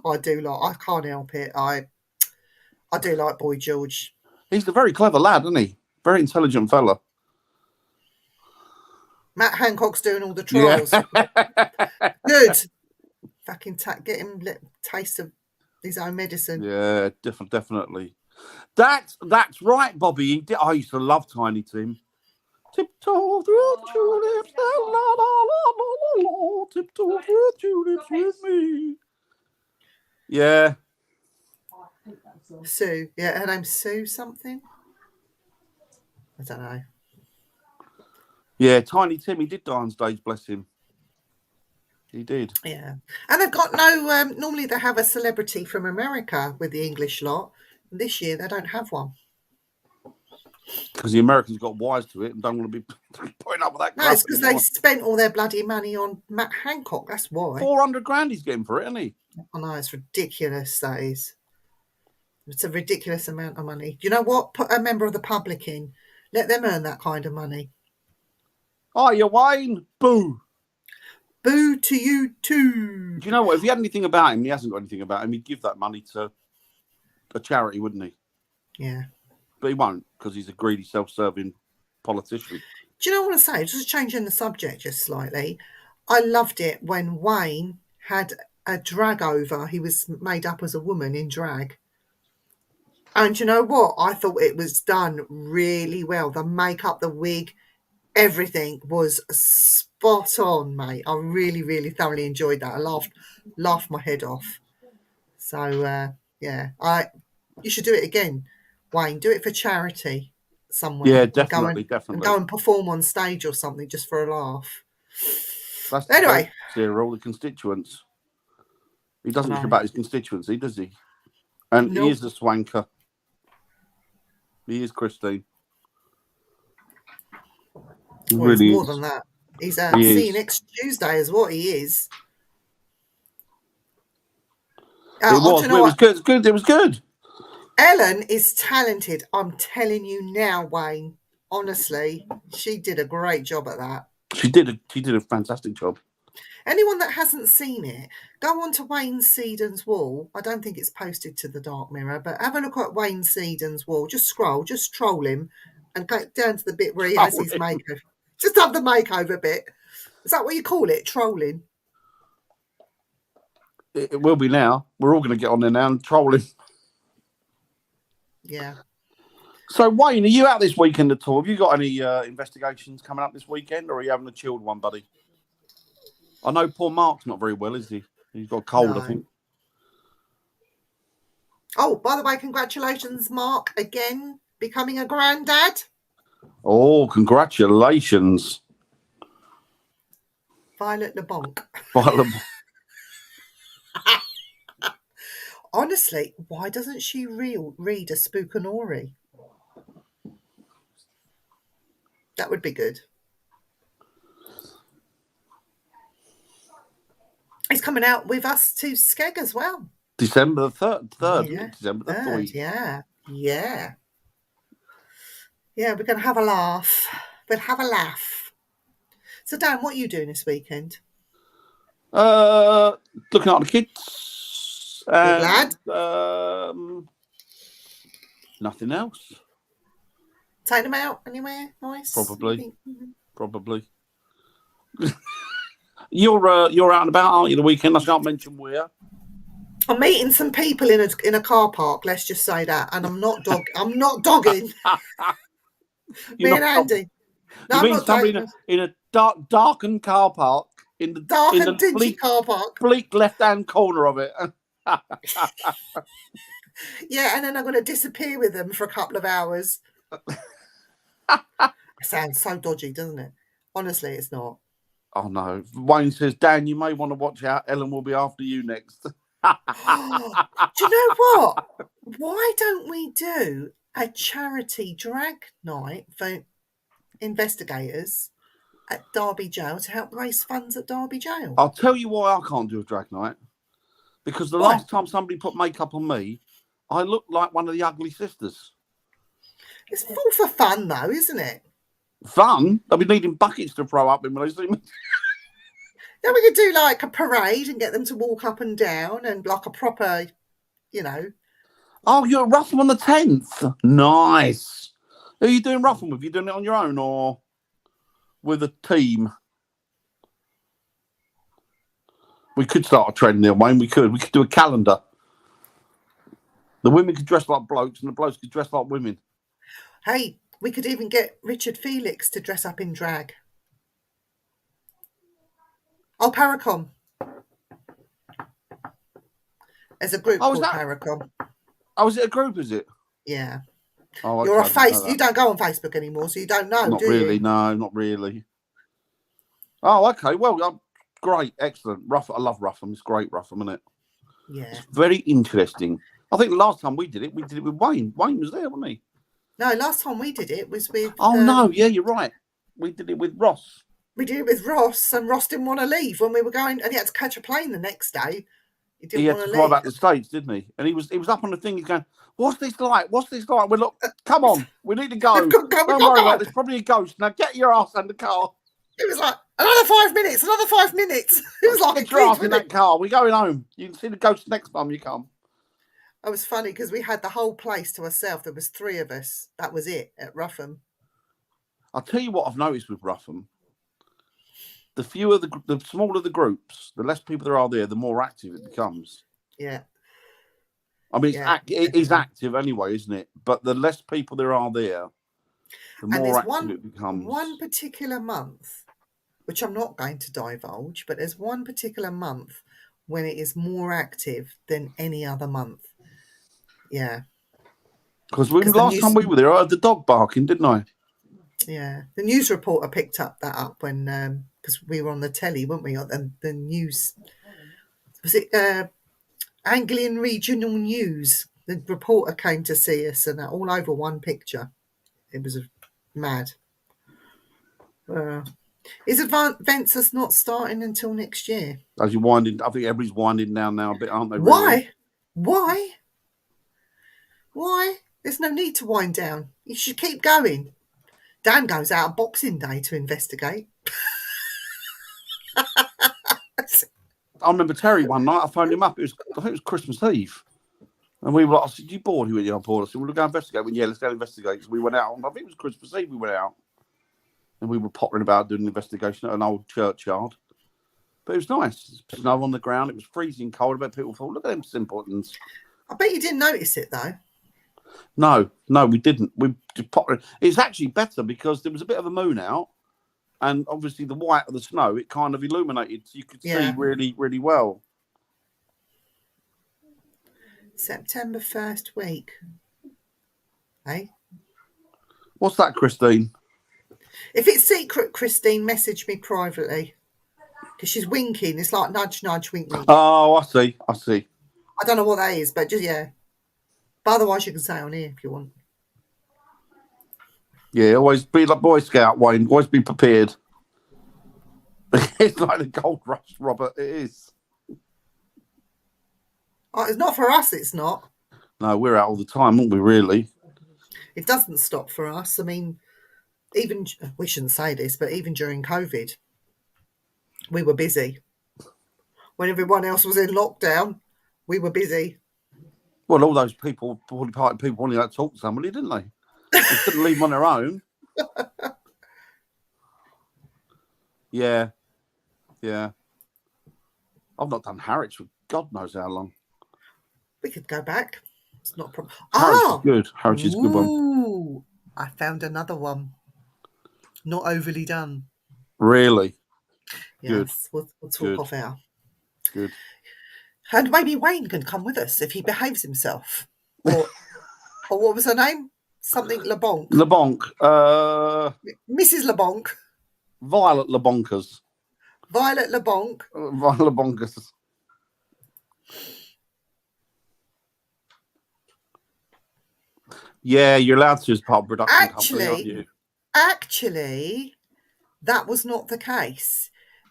I can't help it. I do like Boy George. He's a very clever lad, isn't he? Very intelligent fella. Matt Hancock's doing all the trials. Yeah. Good. Fucking get him taste of his own medicine. Yeah, definitely. That's right, Bobby. I used to love Tiny Tim. Tiptoe through tulips, la la la la la la. Tiptoe through tulips with me. Yeah. Sue. Yeah, her name's Sue something. I don't know. Yeah, Tiny Tim, he did die on stage, bless him. He did. Yeah. And they've got no, normally they have a celebrity from America with the English lot. This year they don't have one. Because the Americans got wise to it and don't want to be putting up with that. No, it's because they spent all their bloody money on Matt Hancock. That's why. 400 grand he's getting for it, isn't he? I know, it's ridiculous, that is. It's a ridiculous amount of money. Do you know what? Put a member of the public in. Let them earn that kind of money. Oh, you Wayne. Boo. Boo to you too. Do you know what? If he had anything about him, he hasn't got anything about him, he'd give that money to a charity, wouldn't he? Yeah. But he won't, because he's a greedy, self-serving politician. Do you know what I say? Just changing the subject just slightly. I loved it when Wayne had a drag over. He was made up as a woman in drag. And you know what? I thought it was done really well. The makeup, the wig, everything was spot on, mate. I really, really thoroughly enjoyed that. I laughed my head off. So, yeah, you should do it again, Wayne. Do it for charity somewhere. Yeah, definitely. And go and perform on stage or something just for a laugh. That's anyway, all the constituents. He doesn't care about his constituency, does he? And He is a swanker. He is Christine. He well, really he's more is. than that. He's see you next Tuesday is what he is. It was good. It was good. Ellen is talented. I'm telling you now, Wayne. Honestly, she did a great job at that. She did a fantastic job. Anyone that hasn't seen it, go on to Wayne Seaden's wall. I don't think it's posted to the Dark Mirror, but have a look at Wayne Seaden's wall. Just scroll, just troll him, and go down to the bit where he has his makeover. Just have the makeover bit. Is that what you call it? Trolling? It will be now. We're all going to get on there now and troll him. Yeah. So, Wayne, are you out this weekend at all? Have you got any investigations coming up this weekend, or are you having a chilled one, buddy? I know poor Mark's not very well, is he? He's got a cold, I think. Oh, by the way, congratulations, Mark, again, becoming a granddad. Oh, congratulations. Violet LeBonc. Violet. Honestly, why doesn't she read a Spookanori? That would be good. He's coming out with us to Skeg as well. December the 3rd. Yeah. December the 3rd. Yeah. Yeah, we're going to have a laugh. We'll have a laugh. So, Dan, what are you doing this weekend? Looking at the kids. Good lad. Nothing else. Take them out anywhere nice? Probably. You're out and about, aren't you, the weekend? I can't mention where. I'm meeting some people in a car park. Let's just say that, and I'm not dogging. You're Me and not- Andy. No, You I'm mean not somebody dating. in a darkened car park in the Dark in and the dingy car park. bleak left-hand corner of it? Yeah, and then I'm going to disappear with them for a couple of hours. It sounds so dodgy, doesn't it? Honestly, it's not. Oh no! Wayne says, Dan, you may want to watch out. Ellen will be after you next. Do you know what? Why don't we do a charity drag night for investigators at Derby Jail to help raise funds at Derby Jail? I'll tell you why I can't do a drag night. Because the Why? last time somebody put makeup on me, I looked like one of the ugly sisters. It's all for fun, though, isn't it? Fun? They'll be needing buckets to throw up in when they see me. Then we could do like a parade and get them to walk up and down and like a proper, you know. Oh, you're at Ruffham on the 10th. Nice. Who are you doing Ruffham with? You doing it on your own or with a team? We could start a trend there, Wayne. We could do a calendar. The women could dress like blokes and the blokes could dress like women. Hey, we could even get Richard Felix to dress up in drag. Oh, Paracom. There's a group called Paracom. Oh, is it a group, is it? Yeah. Oh, You're a face. You don't go on Facebook anymore, so you don't know, Not do really, you? no, not really. Oh, okay. Well, great, excellent. I love Ruffham. It's great, Ruffham, isn't it? Yeah. It's very interesting. I think the last time we did it with Wayne. Wayne was there, wasn't he? No, last time we did it was with... Oh, no, yeah, you're right. We did it with Ross. We did it with Ross, and Ross didn't want to leave when we were going, and he had to catch a plane the next day. He didn't want to fly leave. back to the States, didn't he? And he was up on the thing. He's going, "What's this like? What's this like?" Well, look, come on, we need to go. Don't worry about it. There's probably a ghost. Now get your ass in the car. It was like another 5 minutes. Another 5 minutes. It was like get your ass in that car. We're going home. You can see the ghost next time you come. It was funny because we had the whole place to ourselves. There was 3 of us. That was it at Ruffham. I'll tell you what I've noticed with Ruffham. The fewer the smaller the groups, the less people there are there, the more active it becomes. Yeah. I mean, it is active anyway, isn't it? But the less people there are there, the more active it becomes. One particular month, which I'm not going to divulge, but there's one particular month when it is more active than any other month. Yeah. Because last time we were there, I heard the dog barking, didn't I? Yeah. The news reporter picked that up when, because we were on the telly, weren't we? And the news, was it Anglian Regional News? The reporter came to see us and all over one picture. It was mad. Is Adventus not starting until next year? As you're winding, I think everybody's winding down now a bit, aren't they? Really? Why? There's no need to wind down. You should keep going. Dan goes out on Boxing Day to investigate. I remember Terry one night. I phoned him up. I think it was Christmas Eve, and we were like, "I said, you bored?" He went, "Yeah, I'm bored." I said, "We'll go investigate." Went, "Yeah, let's go investigate." So we went out. I think it was Christmas Eve. We went out, and we were pottering about doing an investigation at an old churchyard. But it was nice. Snow on the ground. It was freezing cold. I bet people thought, "Look at them simpletons." I bet you didn't notice it though. No, we didn't. We just potted. It's actually better because there was a bit of a moon out. And obviously the white of the snow, it kind of illuminated, so you could see really, really well. September 1st week. Hey? What's that, Christine? If it's secret, Christine, message me privately. Because she's winking. It's like nudge, nudge, wink, wink. Oh, I see. I don't know what that is, but just, yeah. But otherwise you can say on here if you want. Yeah, always be like Boy Scout, Wayne. Always be prepared. It's like the gold rush, Robert. It is. Oh, it's not for us, it's not. No, we're out all the time, aren't we, really? It doesn't stop for us. I mean, even, we shouldn't say this, but even during COVID, we were busy. When everyone else was in lockdown, we were busy. Well, all those people wanted to talk to somebody, didn't they? They couldn't leave them on their own. Yeah. I've not done Harwich for God knows how long. We could go back. It's not a problem. Harwich is good. Harwich is a good one. I found another one. Not overly done. Really? Yes, we'll talk Good. off air. Good. And maybe Wayne can come with us if he behaves himself. Or what was her name? Something LeBonc. LeBonc. Mrs. LeBonc. Violet LeBonkers. Violet LeBonc. Violet LeBonkers. Yeah, you're allowed to as part of production company, aren't you? Actually, that was not the case.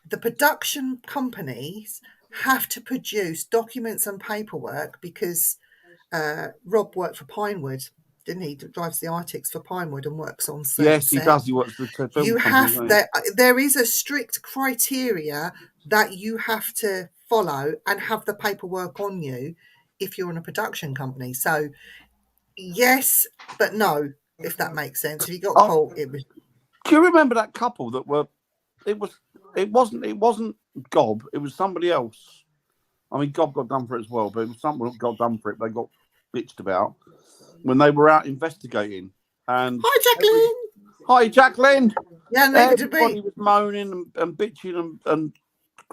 The production companies have to produce documents and paperwork because Rob worked for Pinewood, didn't he? Drives the Arctics for Pinewood and works on certain Yes, he sets. does. He works for the film You company, have doesn't he? that. There is a strict criteria that you have to follow and have the paperwork on you if you're in a production company. So yes, but no, if that makes sense. If you got caught, it was. Do you remember that couple that were? It wasn't Gob. It was somebody else. I mean, Gob got done for it as well, but it was someone who got done for it. They got bitched about when they were out investigating. And Hi, Jacqueline. Hi, Jacqueline. Yeah, never to Everybody be. was moaning and bitching and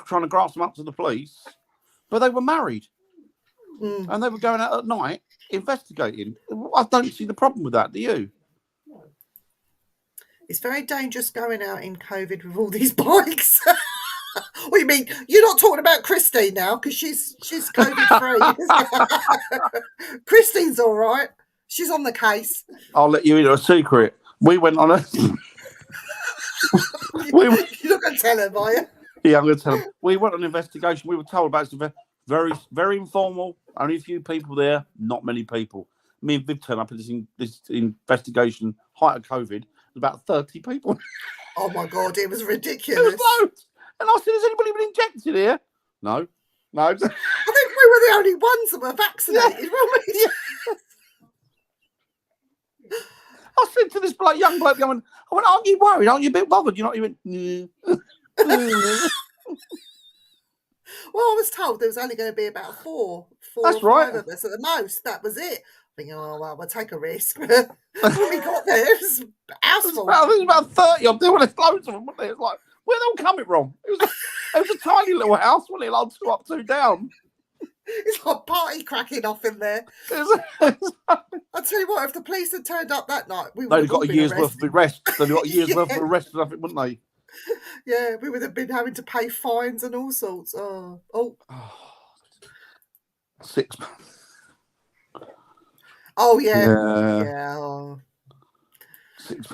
trying to grasp them up to the police, but they were married and they were going out at night investigating. I don't see the problem with that. Do you? It's very dangerous going out in COVID with all these bikes. What do you mean? You're not talking about Christine now because she's COVID free. Christine's all right. She's on the case. I'll let you into a secret. We went on a. You're not going to tell her, are you? Yeah, I'm going to tell them. We went on an investigation. We were told about it. Very, very informal. Only a few people there. Not many people. Me and Viv turned up in this investigation. Height of COVID. There's about 30 people. Oh my God, it was ridiculous. It was loads. And I said, has anybody been injected here? No. I think we were the only ones that were vaccinated, weren't we? I said to this young bloke, I went, aren't you worried? Aren't you a bit bothered? You're not even. Well, I was told there was only going to be about four That's or right. 5 of us at the most. That was it. Thinking, oh well, we'll take a risk. When we got there, it was houseful. There was about 30 of them. There was loads of them, wasn't there? It was like, where they all coming from? It was a tiny little house, wasn't it? Like 2 up, 2 down. It's like party cracking off in there. It was, I'll tell you what, if the police had turned up that night, we would they'd have got a year's worth of arrest. They'd got a year's worth of Yeah. arrest, wouldn't they? Yeah, we would have been having to pay fines and all sorts. Oh, 6. oh yeah. Yeah. Yeah. Oh. 6.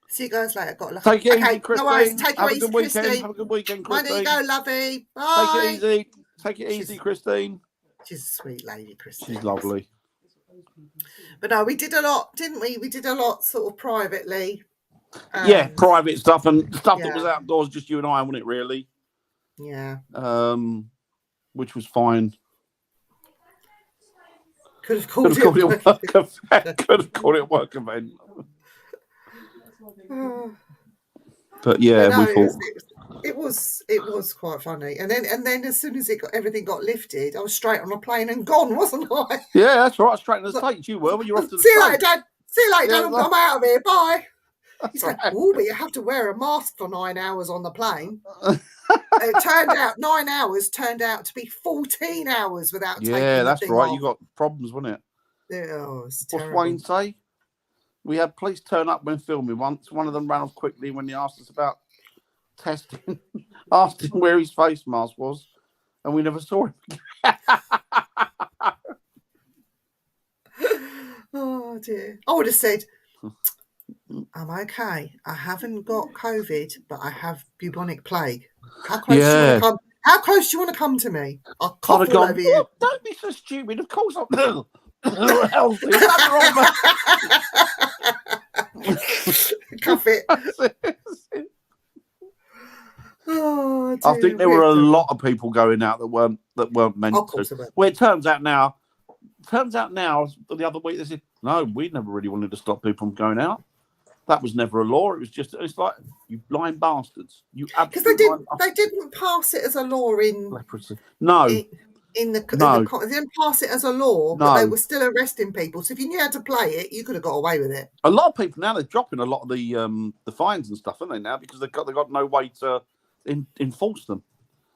See you guys later. Got Take it okay, easy, Christine. no worries. Take Have it a good easy, weekend. Christine. Have a good weekend, Mind Christine. you go, lovey. Bye. Take it easy. Take it easy, Christine. She's a sweet lady, Christine. She's lovely. But no, we did a lot, didn't we? We did a lot sort of privately. Yeah, private stuff and stuff that yeah. was outdoors, just you and I, wasn't it, really? Yeah. Which was fine. Could have called Could have it called it a work event. Could have called it a work event. But yeah, no, we thought it was quite funny. And then as soon as everything got lifted, I was straight on a plane and gone, wasn't I? yeah, that's right. Straight to the States, you were when you're off to the See you States. later, Dad. See you later, Yeah, Dad. I'm out of here. Bye. He's right. like, oh, but you have to wear a mask for 9 hours on the plane. It turned out 9 hours turned out to be 14 hours without taking Yeah, the that's thing right. off. You got problems, wasn't it? Oh, it's What's terrible. Wayne say? We had police turn up when filming once. One of them ran off quickly when he asked us about testing, asked him where his face mask was, and we never saw him. Oh dear. I would have said, I'm okay. I haven't got COVID, but I have bubonic plague. How close do you want to come? How close do you want to come to me? I'll cough all over you. Oh, don't be so stupid. Of course I'm healthy. Nothing wrong with Cuff it. that. Oh, I dear. think there were a lot of people going out that weren't meant Of course to. there were. Well, it turns out now, the other week they said, no, we never really wanted to stop people from going out. That was never a law. It was just, it's like, you blind bastards. You Because absolutely they didn't pass it as a law in leprosy. No. they didn't pass it as a law, but No. they were still arresting people. So if you knew how to play it, you could have got away with it. A lot of people now, they're dropping a lot of the fines and stuff, aren't they now? Because they've got no way to enforce them.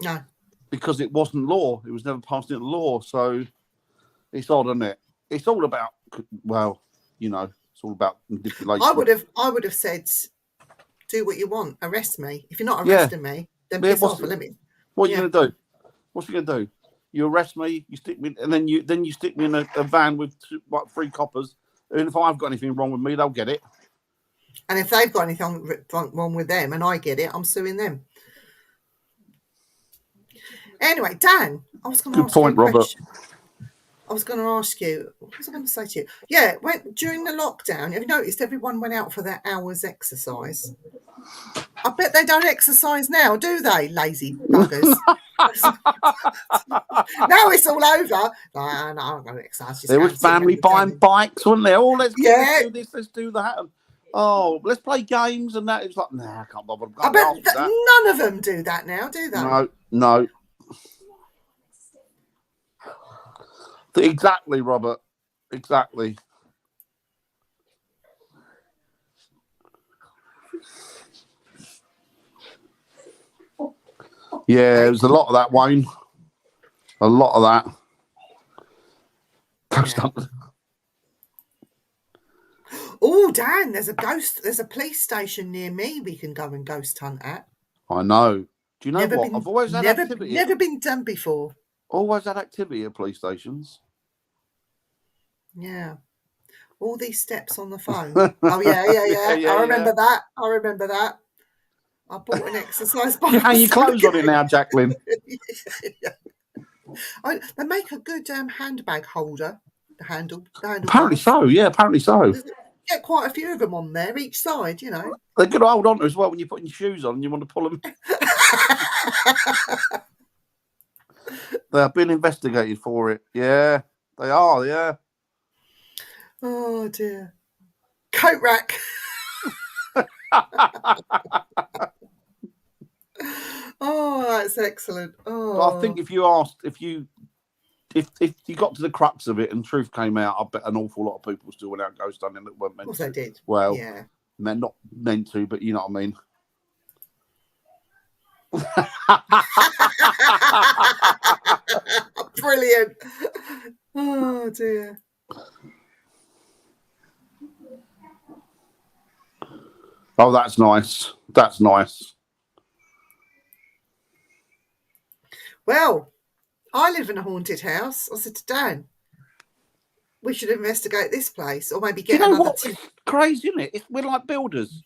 No. Because it wasn't law. It was never passed into law. So it's odd, isn't it? It's all about, well, you know, it's all about manipulation. I would have said, do what you want, arrest me. If you're not arresting me, then piss off a limit. What are you going to do? What's you going to do? You arrest me, you stick me, and then you stick me in a van with 3 coppers. And if I've got anything wrong with me, they'll get it. And if they've got anything wrong with them and I get it, I'm suing them. Anyway, Dan, I was going to ask you a Robert. question. I was going to ask you, what was I going to say to you? Yeah, during the lockdown, have you noticed everyone went out for their hour's exercise? I bet they don't exercise now, do they, lazy buggers? Now it's all over. No, I'm going to exercise. There was family buying bikes, wasn't there? Oh, let's do this, let's do that. And, let's play games and that. It's like, nah, I can't bother. I bet none of them do that now, do they? No. Exactly, Robert. Exactly. Yeah, there's a lot of that, Wayne. A lot of that. Ghost hunters. Oh, Dan, there's a police station near me we can go and ghost hunt at. I know. Do you know what? I've always had activity. Never been done before. Always had activity at police stations. Yeah. All these steps on the phone. Oh, yeah. I remember that. I bought an exercise bike. You hang your clothes on it now, Jacqueline. They make a good handbag holder. The handle. Apparently so. Yeah, apparently so. Get quite a few of them on there, each side, you know. They're good to hold on to as well when you're putting your shoes on and you want to pull them. They have been investigated for it. Yeah, they are. Yeah. Oh dear. Coat rack. Oh, that's excellent. Oh, but I think if you got to the crux of it and truth came out, I bet an awful lot of people still went out ghost hunting that weren't meant to. Of course they did. Well, yeah. They're not meant to, but you know what I mean. Brilliant. Oh dear. Oh, that's nice. That's nice. Well, I live in a haunted house. I said to Dan, we should investigate this place, or maybe get another. It's crazy, isn't it? We're like builders.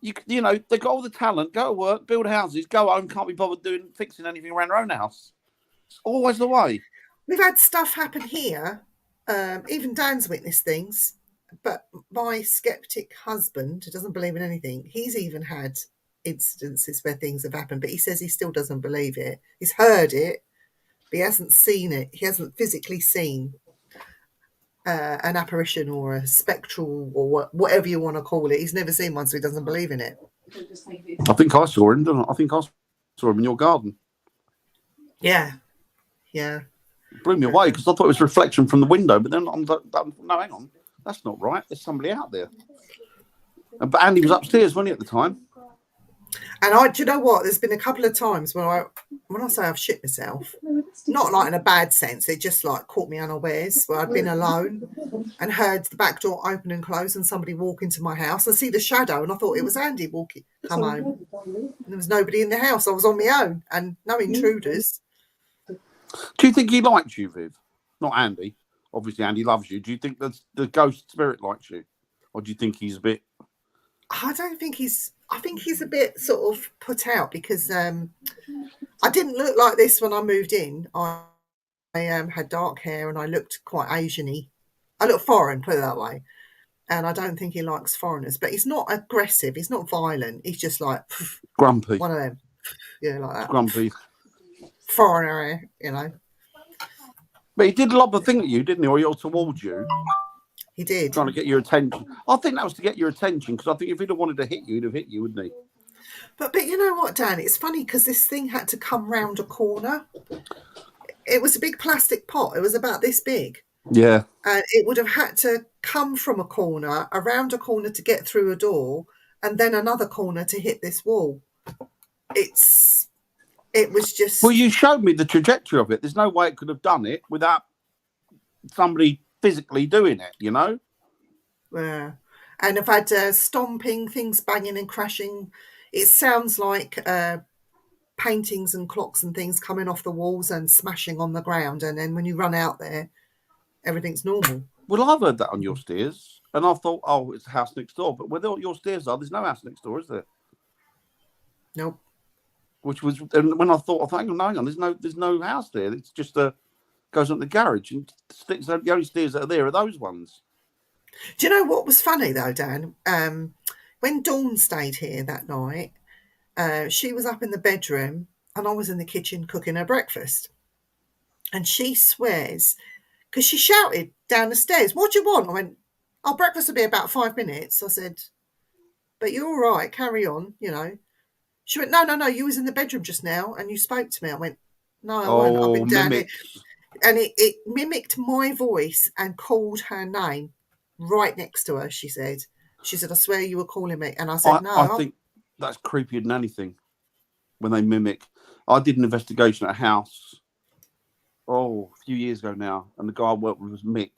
You know, they've got all the talent. Go to work, build houses, go home. Can't be bothered fixing anything around their own house. It's always the way. We've had stuff happen here. Even Dan's witnessed things. But my skeptic husband, who doesn't believe in anything, he's even had instances where things have happened, but he says he still doesn't believe it. He's heard it, but he hasn't seen it. He hasn't physically seen an apparition or a spectral or whatever you want to call it. He's never seen one, so he doesn't believe in it. I think I saw him, didn't I? I think I saw him in your garden. Yeah. It blew me away because I thought it was a reflection from the window, but then I'm like, no, hang on. That's not right. There's somebody out there. But Andy was upstairs, wasn't he, at the time? And do you know what? There's been a couple of times when I say I've shit myself, not like in a bad sense, it just like caught me unawares, where I'd been alone and heard the back door open and close and somebody walk into my house and see the shadow, and I thought it was Andy come home. And there was nobody in the house. I was on my own and no intruders. Do you think he likes you, Viv? Not Andy. Obviously, Andy loves you. Do you think the ghost spirit likes you? Or do you think he's a bit... I think he's a bit sort of put out because I didn't look like this when I moved in. I had dark hair and I looked quite Asian-y. I look foreign, put it that way. And I don't think he likes foreigners. But he's not aggressive. He's not violent. He's just like... grumpy. One of them. Yeah, like that. Grumpy. Foreigner, you know. But he did lob a thing at you, didn't he? Or he towards you. He did. Trying to get your attention. I think that was to get your attention, because I think if he'd have wanted to hit you, he'd have hit you, wouldn't he? But you know what, Dan? It's funny because this thing had to come round a corner. It was a big plastic pot. It was about this big. Yeah. And it would have had to come from a corner, around a corner to get through a door, and then another corner to hit this wall. It was just... Well, you showed me the trajectory of it. There's no way it could have done it without somebody physically doing it, you know? Yeah. And I've had stomping, things banging and crashing. It sounds like paintings and clocks and things coming off the walls and smashing on the ground. And then when you run out there, everything's normal. Well, I've heard that on your stairs. And I thought, oh, it's the house next door. But where your stairs are, there's no house next door, is there? Nope. Which was, and when I thought, hang on, there's no house there. It's just goes on the garage, and the only stairs that are there are those ones. Do you know what was funny though, Dan? When Dawn stayed here that night, she was up in the bedroom and I was in the kitchen cooking her breakfast. And she swears, because she shouted down the stairs, "What do you want?" I went, "Oh, breakfast will be about 5 minutes." I said, "But you're all right, carry on, you know." She went, no, you was in the bedroom just now and you spoke to me. I went, "No, I won't. I've been down here." And it mimicked my voice and called her name right next to her, she said. She said, "I swear you were calling me." And I said, "No." I think that's creepier than anything when they mimic. I did an investigation at a house, a few years ago now, and the guy I worked with was Mick.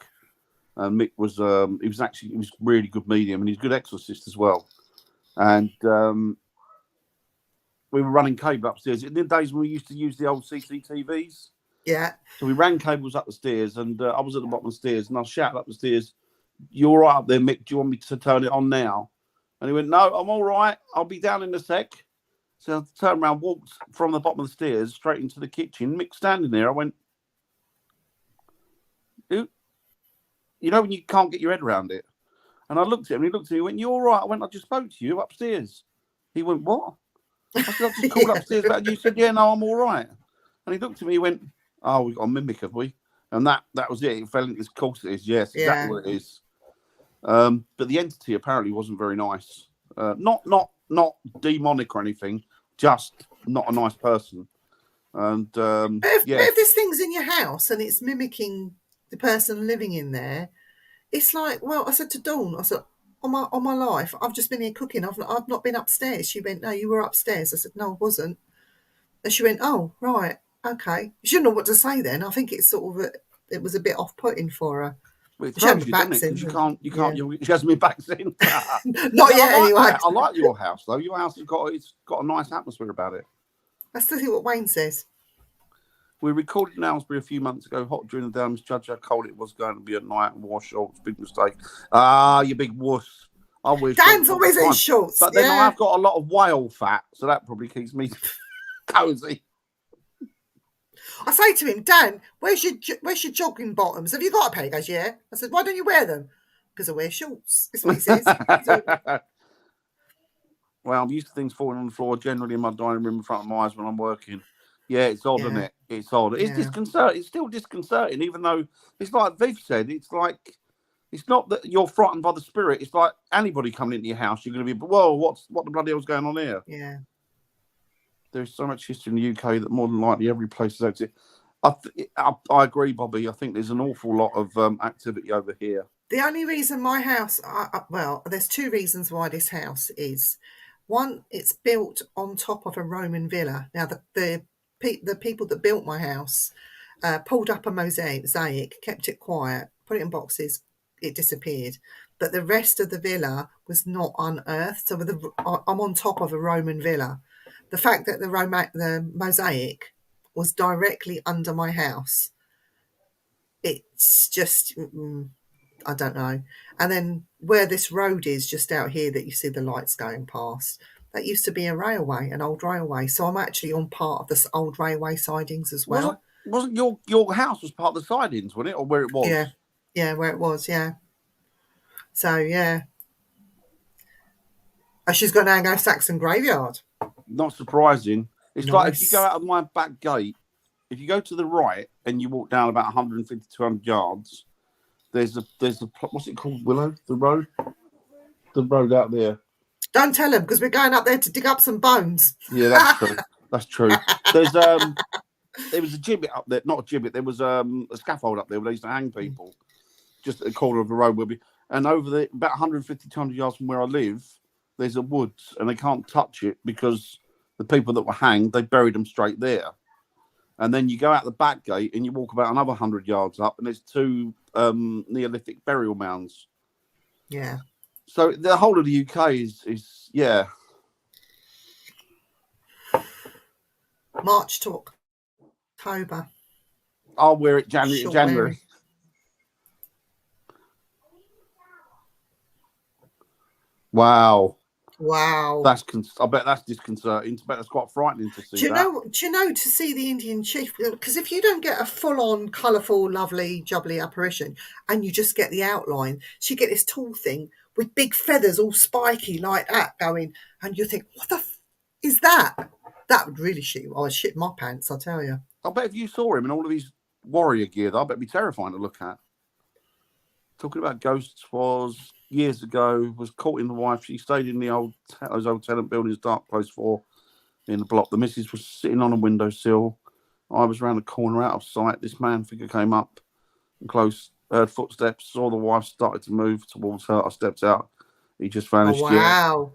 Mick was, he was really good medium, and he's a good exorcist as well. And we were running cable upstairs. In the days when we used to use the old CCTVs. Yeah. So we ran cables up the stairs, and I was at the bottom of the stairs, and I shouted up the stairs, "You all right up there, Mick? Do you want me to turn it on now?" And he went, "No, I'm all right. I'll be down in a sec." So I turned around, walked from the bottom of the stairs straight into the kitchen. Mick standing there. I went, "You know when you can't get your head around it?" And I looked at him, and he looked at me and went, "You all right?" I went, "I just spoke to you upstairs." He went, "What?" I said, "I just called upstairs about you." He said, "Yeah, no, I'm all right." And he looked at me and went, "Oh, we've got a mimic, have we?" And that was it. It fell into this. Of course it is. Yes, exactly what it is. But the entity apparently wasn't very nice. Not demonic or anything, just not a nice person. And if this thing's in your house and it's mimicking the person living in there, it's like, well, I said to Dawn, I said, on my life, I've just been here cooking. I've not been upstairs. She went, "No, you were upstairs." I said, "No, I wasn't." And she went, "Oh, right, okay." She didn't know what to say then. I think it's sort of it was a bit off-putting for her. Well, it throws you, doesn't it? Because you can't. Yeah. She hasn't been back since. Not yet, anyway. I like your house though. Your house has got a nice atmosphere about it. Let's see what Wayne says. We recorded in Aylesbury a few months ago. Hot during the day, misjudged how cold it was going to be at night and wore shorts. Big mistake. You big wuss. I wear Dan's always in shorts. But then I've got a lot of whale fat, so that probably keeps me cozy. I say to him, "Dan, where's your jogging bottoms? Have you got a pair?" He goes, "Yeah." I said, "Why don't you wear them?" "Because I wear shorts." That's what he says. Well, I'm used to things falling on the floor generally in my dining room in front of my eyes when I'm working. Yeah, it's odd, isn't it? It's odd. It's disconcerting. It's still disconcerting, even though it's like Viv said. It's like, it's not that you're frightened by the spirit. It's like anybody coming into your house, you're going to be, "Whoa, what the bloody hell's going on here?" Yeah. There's so much history in the UK that more than likely every place is active. I agree, Bobby. I think there's an awful lot of activity over here. The only reason my house, well, there's two reasons why this house is. One, it's built on top of a Roman villa. Now, the people that built my house pulled up a mosaic, kept it quiet, put it in boxes, it disappeared. But the rest of the villa was not unearthed. So I'm on top of a Roman villa. The fact that the mosaic was directly under my house, it's just, I don't know. And then where this road is just out here that you see the lights going past, that used to be a railway, an old railway. So I'm actually on part of this old railway sidings as well. Wasn't your house was part of the sidings, wasn't it? Or where it was? Yeah, where it was, yeah. So, yeah. She's got to go Saxon Graveyard. Not surprising. It's Nice. like if you go out of my back gate, if you go to the right and you walk down about 150, 200 yards, there's a what's it called, Willow? The road out there. Don't tell them, because we're going up there to dig up some bones. Yeah, that's true. That's true. There's there was a gibbet up there, not a gibbet. There was a scaffold up there where they used to hang people, just at the corner of the road. And over there, about 150, 200 yards from where I live, there's a woods, and they can't touch it because the people that were hanged, they buried them straight there. And then you go out the back gate and you walk about another 100 yards up, and there's 2 Neolithic burial mounds. Yeah. So the whole of the UK is yeah. March to October. I'll wear it January to Short January. wearing. Wow. I bet that's disconcerting. I bet that's quite frightening to see. Do you know to see the Indian chief? Because if you don't get a full-on, colourful, lovely, jubbly apparition, and you just get the outline, so you get this tall thing with big feathers, all spiky like that, going, and you think, what the is that? That would really shit. I would shit my pants, I tell you. I bet if you saw him in all of his warrior gear, I bet it'd be terrifying to look at. Talking about ghosts was years ago, was caught in the wife. She stayed in those old tenant buildings, Dark Close 4 in the block. The missus was sitting on a windowsill. I was around the corner out of sight. This man figure came up and close, heard footsteps, saw the wife started to move towards her. I stepped out. He just vanished. Oh, wow.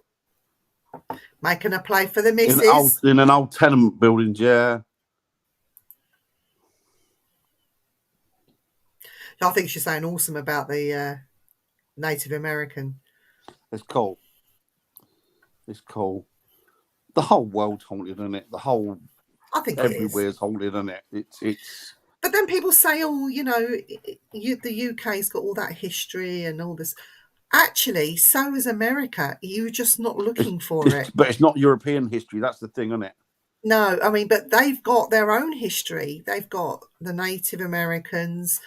Yeah. Making a play for the missus. In an old tenement building, yeah. I think she's saying awesome about the Native American. It's cool. It's cool. The whole world's haunted, isn't it? I think everywhere's haunted, isn't it? It's. But then people say, oh, you know, the UK's got all that history and all this. Actually, so is America. You're just not looking for it. But it's not European history. That's the thing, isn't it? No, I mean, but they've got their own history. They've got the Native Americans,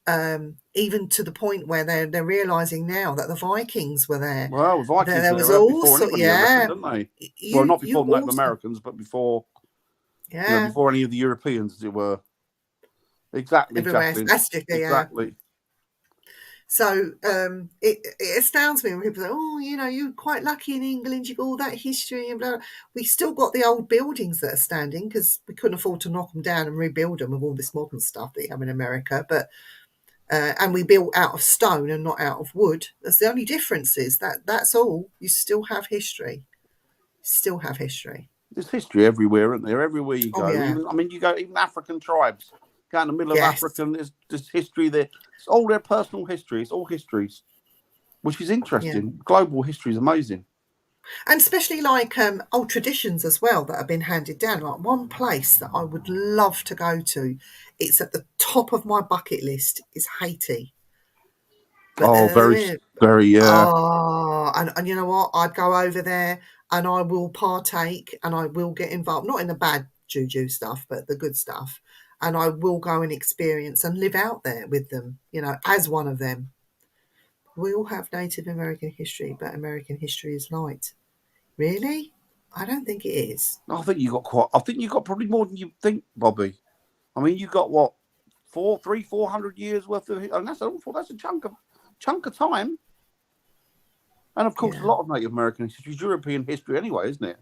even to the point where they're realising now that the Vikings were there. Well, the Vikings there was also, before anybody, didn't they? Well, not before the Native Americans, but before. Yeah. You know, before any of the Europeans, as it were. Exactly. Exactly. So it astounds me when people say, oh, you know, you're quite lucky in England, you got all that history and blah, blah. We still got the old buildings that are standing because we couldn't afford to knock them down and rebuild them with all this modern stuff that you have in America. But and we built out of stone and not out of wood. That's the only difference is that's all. You still have history. There's history everywhere, isn't there? Everywhere you go. Oh, yeah. You go, even African tribes. Go in the middle of Africa, there's history there. It's all their personal history. It's all histories, which is interesting. Yeah. Global history is amazing. And especially like old traditions as well that have been handed down. Like one place that I would love to go to, it's at the top of my bucket list, is Haiti. But, very, yeah. Oh, and you know what? I'd go over there and I will partake and I will get involved, not in the bad juju stuff, but the good stuff. And I will go and experience and live out there with them, you know, as one of them. We all have Native American history, but American history is light. Really? I don't think it is. I think you got probably more than you think, Bobby. I mean, you got what, 400 years worth of, and that's a chunk of time. And of course, a lot of Native American history is European history anyway, isn't it?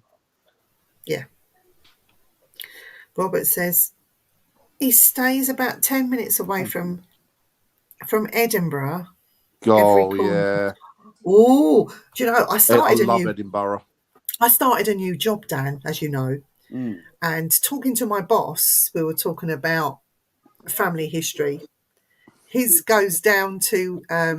Yeah. Robert says he stays about 10 minutes away from Edinburgh. Oh, yeah. Oh, do you know, I love Edinburgh. I started a new job, Dan, as you know. And talking to my boss, we were talking about family history. His goes down to, I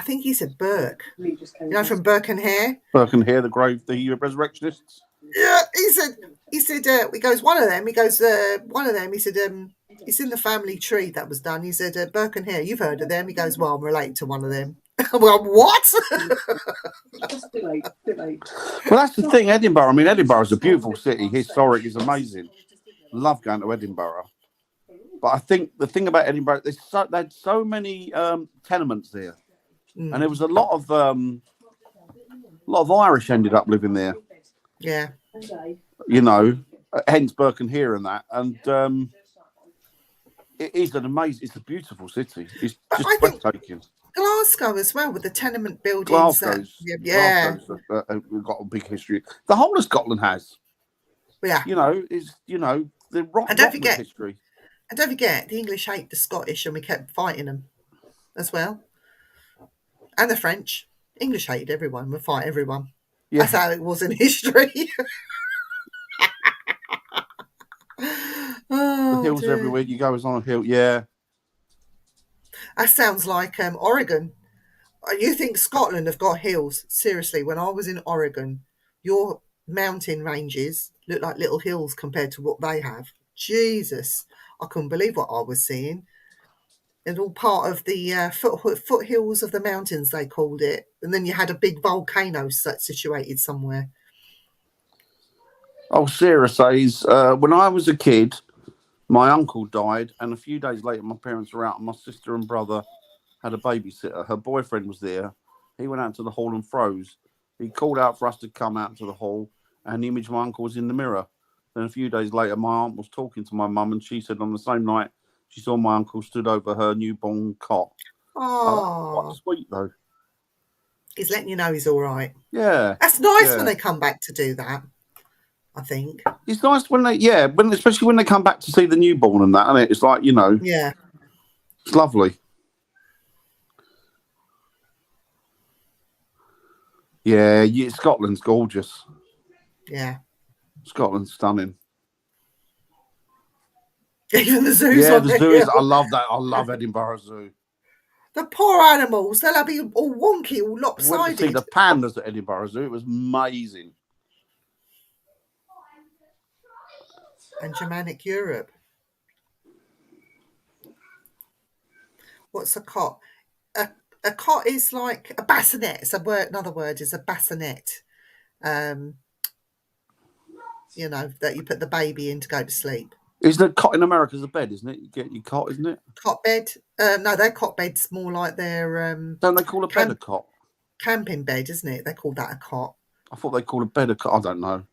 think he said Burke. You know, from Burke and Hare? Burke and Hare, the resurrectionists. Yeah, he said, he goes, one of them, he said, it's in the family tree that was done. He said, Burke and Hare, you've heard of them. He goes, well, I'm related to one of them. Well, what? Just too late. Well, that's the thing, Edinburgh. I mean, Edinburgh is a beautiful city. Historic is amazing. Love going to Edinburgh. But I think the thing about Edinburgh, they had so many tenements there. And there was a lot of Irish ended up living there. Yeah. You know, hence Burke and Hare and that. And it is it's a beautiful city. It's just breathtaking. Glasgow as well, with the tenement buildings. Glasgow's got a big history. The whole of Scotland has. Yeah. You know, And don't rotten with forget, history. the English hate the Scottish, and we kept fighting them as well, and the French. English hated everyone. We fight everyone. Yeah. That's how it was in history. The hills dear. everywhere you go is on a hill. Yeah. That sounds like Oregon. You think Scotland have got hills? Seriously, when I was in Oregon, your mountain ranges look like little hills compared to what they have. Jesus, I couldn't believe what I was seeing. It's all part of the foothills of the mountains, they called it. And then you had a big volcano situated somewhere. Oh, Sarah says, when I was a kid, my uncle died, and a few days later, my parents were out, and my sister and brother had a babysitter. Her boyfriend was there. He went out to the hall and froze. He called out for us to come out to the hall, and the image of my uncle was in the mirror. Then a few days later, my aunt was talking to my mum, and she said on the same night she saw my uncle stood over her newborn cot. Oh, Quite sweet, though. He's letting you know he's all right. Yeah. That's nice when they come back to do that, I think. It's nice when especially when they come back to see the newborn and that, isn't it? It's like, Yeah. It's lovely. Yeah, Scotland's gorgeous. Yeah. Scotland's stunning. Even the zoo's Yeah, on the zoo is. I love that. I love Edinburgh Zoo. The poor animals, they'll be all wonky, all We went lopsided. to see the pandas at Edinburgh Zoo. It was amazing. And Germanic Europe. What's a cot? A cot is like a bassinet. It's a word. Another word is a bassinet. That you put the baby in to go to sleep. Is the cot in America a bed, isn't it? You get your cot, isn't it? Cot bed. No, their cot bed's more like their Don't they call a bed a cot? Camping bed, isn't it? They call that a cot. I thought they called a bed a cot. I don't know.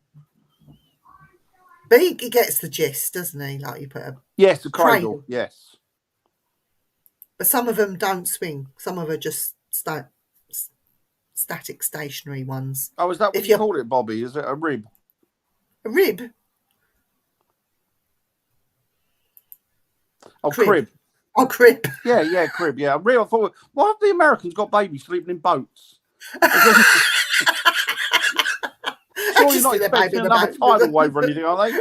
But he gets the gist, doesn't he? Like you put a Yes, a cradle. Yes. But some of them don't swing. Some of them are just static, stationary ones. Oh, is that what you call it, Bobby? Is it a rib? A rib? Oh, crib. Oh, crib. Yeah, crib. Yeah, rib. I thought, why have the Americans got babies sleeping in boats? Surely not expecting another tidal wave or anything, are they?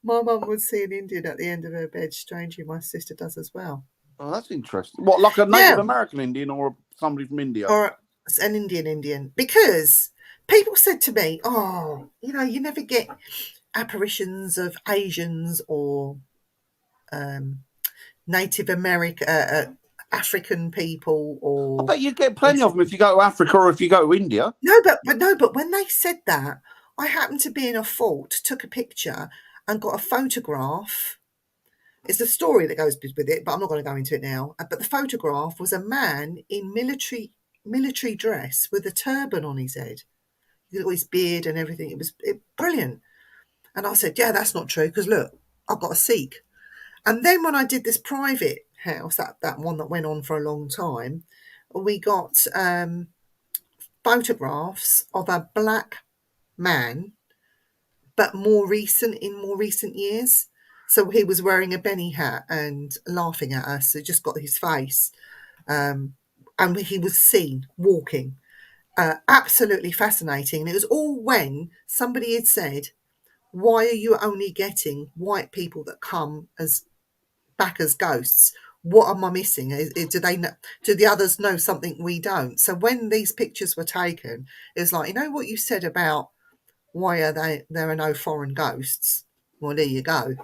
My mum would see an Indian at the end of her bed. Strangely, my sister does as well. Oh, that's interesting. What, like a Native American Indian or somebody from India? Or an Indian. Because people said to me, oh, you never get apparitions of Asians or Native African people, or I bet you get plenty of them if you go to Africa or if you go to India. No, but when they said that, I happened to be in a fort, took a picture, and got a photograph. It's a story that goes with it, but I'm not going to go into it now. But the photograph was a man in military dress with a turban on his head. He got his beard and everything. It was brilliant. And I said, yeah, that's not true, because look, I've got a Sikh. And then when I did this private house, that one that went on for a long time, we got photographs of a black man, but more recent years. So he was wearing a Benny hat and laughing at us. So just got his face. And he was seen walking. Absolutely fascinating. And it was all when somebody had said, why are you only getting white people that come back as ghosts? What am I missing? Do the others know something we don't? So when these pictures were taken, it was like, what you said about why there are no foreign ghosts? Well, there you go.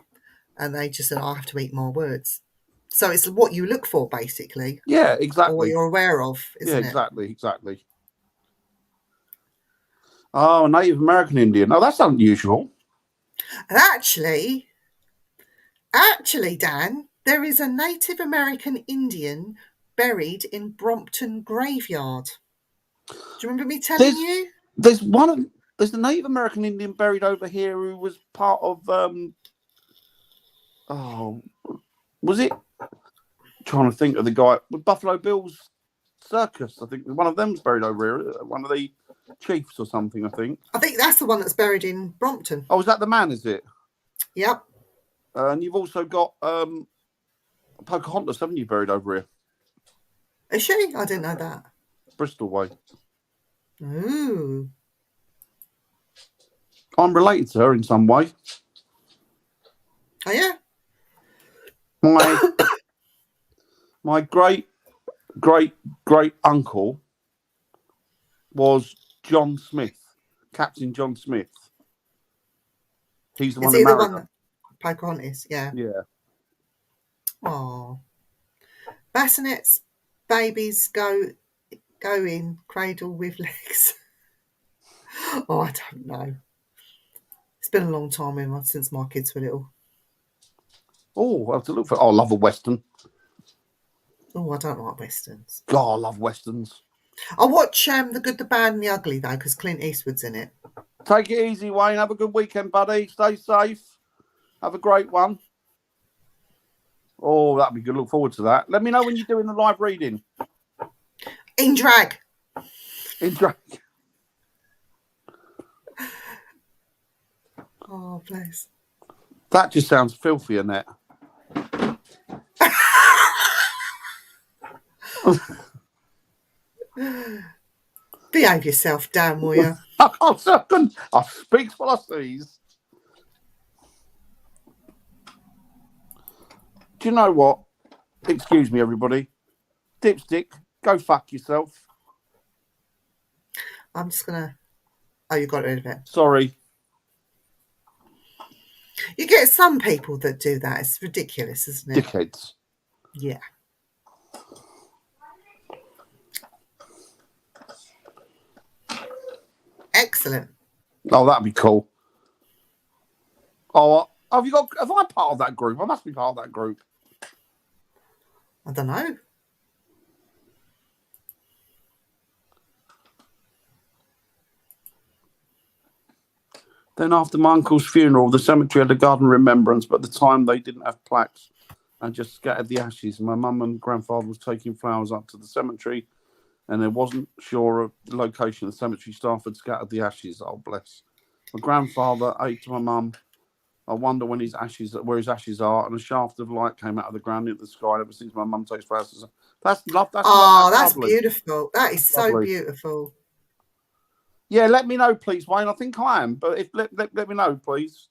And they just said, I have to eat more words. So it's what you look for, basically. Yeah, exactly. Or what you're aware of, isn't it? Exactly. Oh, Native American Indian. Oh, that's unusual. And actually, Dan, there is a Native American Indian buried in Brompton Graveyard. Do you remember me telling you? There's a Native American Indian buried over here who was part of was it? I'm trying to think of the guy with Buffalo Bill's circus. I think one of them's buried over here. One of the Chiefs or something, I think. I think that's the one that's buried in Brompton. Oh, is that the man, is it? Yep. And you've also got Pocahontas, haven't you, buried over here? Is she? I didn't know that. Bristol way. Ooh. I'm related to her in some way. Oh, yeah? My great uncle was John Smith, Captain John Smith. He's the Is one he that the married one her. that Pocahontas? Yeah. Yeah. Oh. Bassinet's babies go in cradle with legs. Oh, I don't know. It's been a long time since my kids were little. Oh, I have to look for. Oh, I love a western. Oh, I don't like westerns. God, I love westerns. I watch The Good, the Bad, and the Ugly though, because Clint Eastwood's in it. Take it easy, Wayne. Have a good weekend, buddy. Stay safe. Have a great one. Oh, that'd be good. Look forward to that. Let me know when you're doing the live reading. In drag. In drag. Oh, bless. That just sounds filthy, Annette. Behave yourself, Dan Moyer. I speak while I sneeze. Do you know what? Excuse me, everybody. Dipstick, go fuck yourself. I'm just gonna. Oh, you got rid of it. Sorry. You get some people that do that. It's ridiculous, isn't it? Dickheads. Yeah. Excellent. Oh, that'd be cool. Oh, have I part of that group? I must be part of that group. I don't know. Then after my uncle's funeral, the cemetery had a garden remembrance, but at the time they didn't have plaques and just scattered the ashes. My mum and grandfather was taking flowers up to the cemetery and they wasn't sure of the location. The cemetery staff had scattered the ashes. Oh, bless. My grandfather ate to my mum. I wonder where his ashes are, and a shaft of light came out of the ground into the sky. Ever since my mum takes flowers, that's love. That's lovely. Beautiful. That is so lovely. Beautiful. Yeah, let me know, please, Wayne. I think I am, but if let me know, please.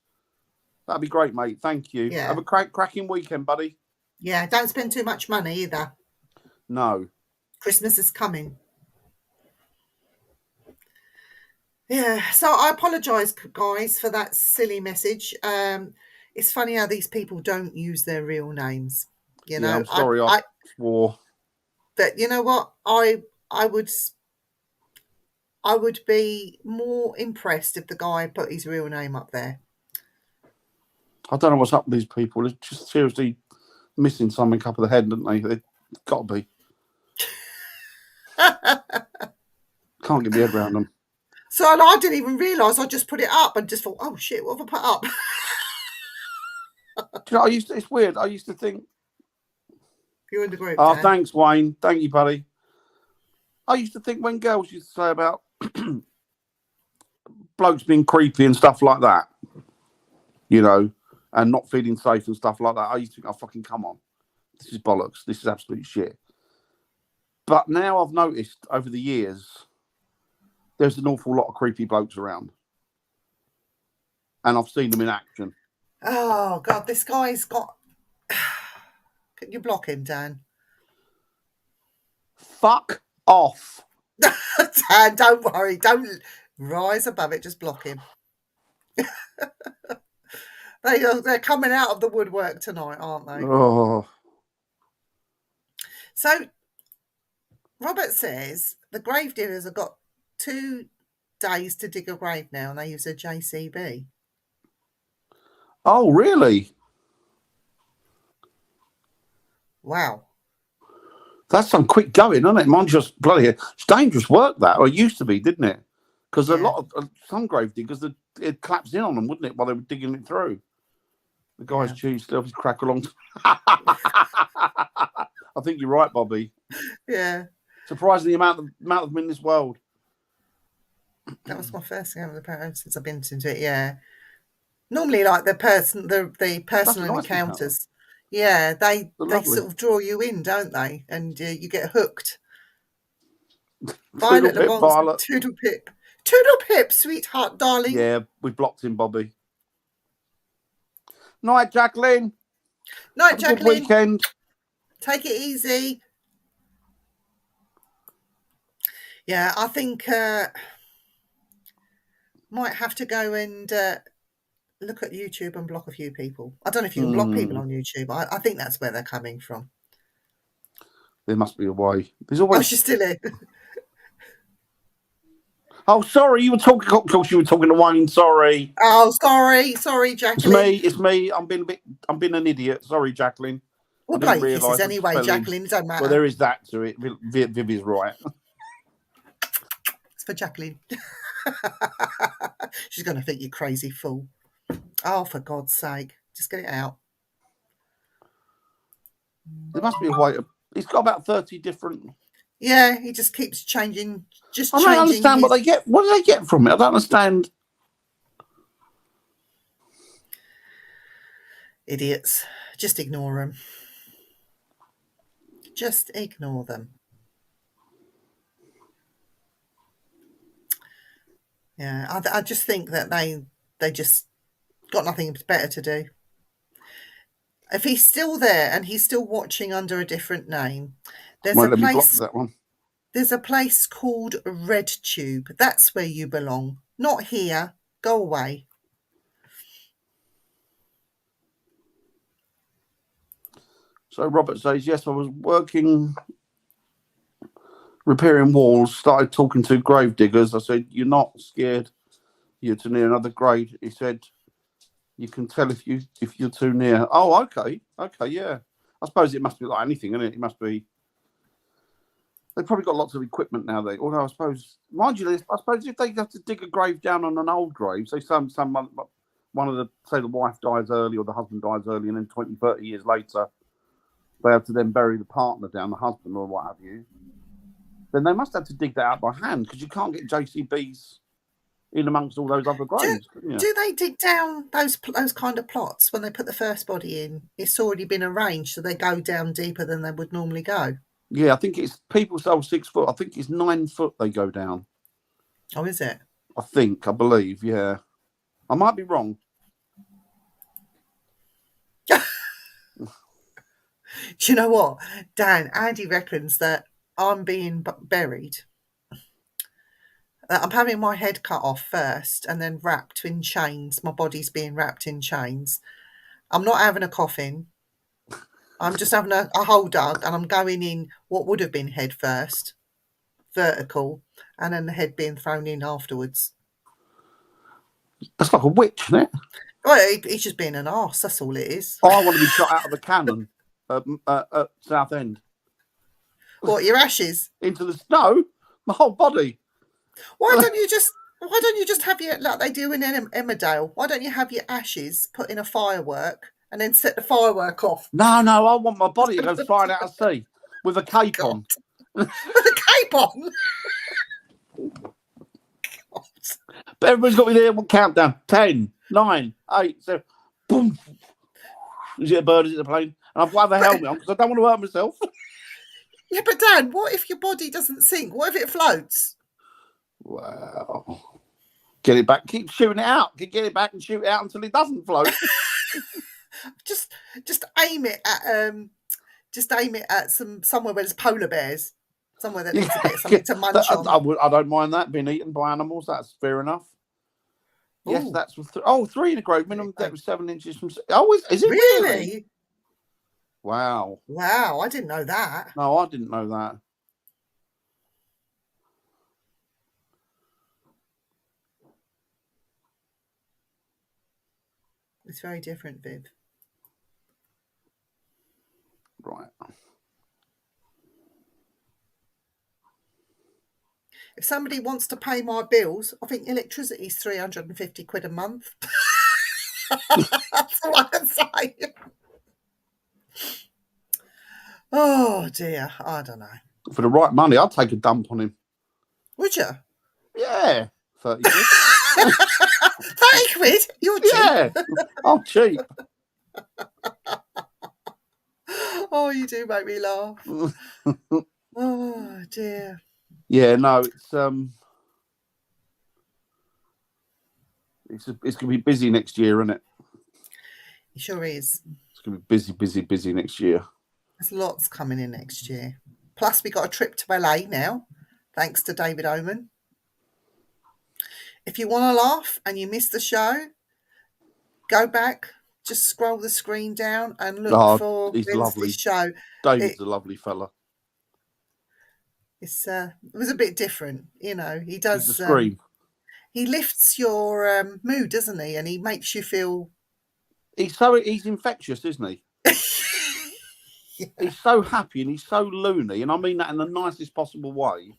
That'd be great, mate. Thank you. Yeah. Have a cracking weekend, buddy. Yeah, don't spend too much money either. No. Christmas is coming. Yeah, so I apologise, guys, for that silly message. It's funny how these people don't use their real names. You know, I'm sorry, I swore. But you know what? I would be more impressed if the guy put his real name up there. I don't know what's up with these people. They're just seriously missing something up of the head, don't they? They've got to be. Can't get my head around them. So I didn't even realise. I just put it up and just thought, oh shit, what have I put up? Do you know, it's weird. I used to think. You're in the group. Oh, Dan. thanks, Wayne. Thank you, buddy. I used to think when girls used to say about blokes being creepy and stuff like that, you know, and not feeling safe and stuff like that, I used to think, oh, fucking come on. This is bollocks. This is absolute shit. But now I've noticed over the years, there's an awful lot of creepy blokes around. And I've seen them in action. Oh, God, this guy's got... Can you block him, Dan? Fuck off. Dan, don't worry. Don't rise above it. Just block him. They're coming out of the woodwork tonight, aren't they? Oh. So, Robert says the grave diggers have got 2 days to dig a grave now, and they use a JCB. Oh, really? Wow. That's some quick going, isn't it? Mine's just bloody... It's dangerous work, that. Or it used to be, didn't it? Because a lot of... Some grave diggers, it collapsed in on them, wouldn't it, while they were digging it through? The guy's cheese still crack along. I think you're right, Bobby. Yeah. Surprising the amount of them in this world. That was my first thing over the phone since I've been into it. Yeah. Normally, like the personal nice encounters. Yeah, they lovely. sort of draw you in, don't they? And you get hooked. Toodle Violet pip, LeBon's Violet. Toodle pip, sweetheart, darling. Yeah, we blocked him, Bobby. Night, Jacqueline. Night, Have a Jacqueline. good weekend. Take it easy. Yeah, I think might have to go and look at YouTube and block a few people. I don't know if you can block people on YouTube. I think that's where they're coming from. There must be a way. There's Oh, always. she's still here. Oh, sorry, you were talking. Of course, you were talking to Wayne. Sorry. Oh, sorry, Jacqueline. It's me. I'm being an idiot. Sorry, Jacqueline. We'll play kisses anyway, Jacqueline. It don't matter. Well, there is that to it. Viv is right. It's for Jacqueline. She's going to think you crazy fool. Oh, for God's sake. Just get it out. There must be a way. He's got about 30 different. Yeah, he just keeps changing. I don't understand what they get. What do they get from it? I don't understand. Idiots. Just ignore them. Just ignore them. Yeah, I just think that they just got nothing better to do. If he's still there and he's still watching under a different name, there's a place. That one. There's a place called RedTube. That's where you belong. Not here. Go away. So Robert says, yes, I was working repairing walls, started talking to grave diggers. I said, you're not scared you're too near another grave. He said, you can tell if you're too near. Oh, okay, yeah. I suppose it must be like anything, isn't it? It must be. They've probably got lots of equipment now. Although I suppose, mind you, I suppose if they have to dig a grave down on an old grave, say one of the wife dies early or the husband dies early, and then 20, 30 years later, they have to then bury the partner down, the husband or what have you. Then they must have to dig that out by hand because you can't get JCBs in amongst all those other graves. Do they dig down those kind of plots when they put the first body in? It's already been arranged, so they go down deeper than they would normally go. Yeah, I think it's people say 6 foot. I think it's 9 foot they go down. Oh, is it? I believe, yeah. I might be wrong. Do you know what, Dan? Andy reckons that I'm being buried. I'm having my head cut off first and then wrapped in chains. My body's being wrapped in chains. I'm not having a coffin. I'm just having a hole dug and I'm going in what would have been head first, vertical, and then the head being thrown in afterwards. That's like a witch, isn't it? Well, he's just being an arse. That's all it is. I want to be shot out of a cannon at Southend. What, your ashes? Into the snow? My whole body. Why don't you just have your, like they do in Emmerdale? Why don't you have your ashes put in a firework and then set the firework off? No, I want my body to go flying out of sea with a cape on. With a cape on? But everybody's got me there. We'll count down. 10, 9, 8, 7. Boom. Is it a bird? Is it a plane? And I've got to have a helmet on because I don't want to hurt myself. Yeah, but Dan, what if your body doesn't sink? What if it floats? Wow. Get it back. Keep shooting it out. Get it back and shoot it out until it doesn't float. just aim it at somewhere where there's polar bears. Somewhere that needs a bit of something to munch on. I don't mind that being eaten by animals. That's fair enough. Ooh. Yes, that's 3 in a grove. Minimum depth was 7 inches from. Oh, is it really? Wow. I didn't know that. No, I didn't know that. It's very different, Viv. Right. If somebody wants to pay my bills, I think electricity is 350 quid a month. That's all I can say. Oh dear, I don't know. For the right money, I'd take a dump on him. Would you? Yeah, 30 quid. 30 quid? You're cheap. Yeah, I'm cheap. Oh, you do make me laugh. Oh dear. Yeah, no, it's gonna be busy next year, isn't it? It sure is. It's gonna be busy next year. There's lots coming in next year. Plus, we got a trip to LA now, thanks to David Oman. If you want to laugh and you missed the show, go back, just scroll the screen down and look for he's Wednesday's lovely. show. David's a lovely fella. It was a bit different, you know. He does He's the scream. He lifts your mood, doesn't he? And he makes you feel. He's infectious, isn't he? Yeah. He's so happy and he's so loony, and I mean that in the nicest possible way.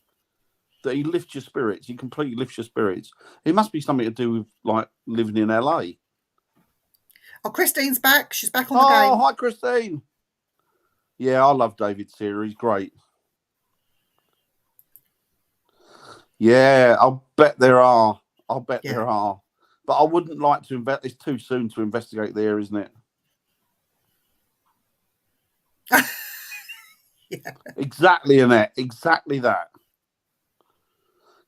That he lifts your spirits. He completely lifts your spirits. It must be something to do with like living in LA. Oh, Christine's back. She's back on the game. Oh, hi, Christine. Yeah, I love David Sear. He's great. Yeah, I'll bet there are. There are. But I wouldn't like to invest. It's too soon to investigate there, isn't it? Yeah. Exactly, Annette. Exactly that.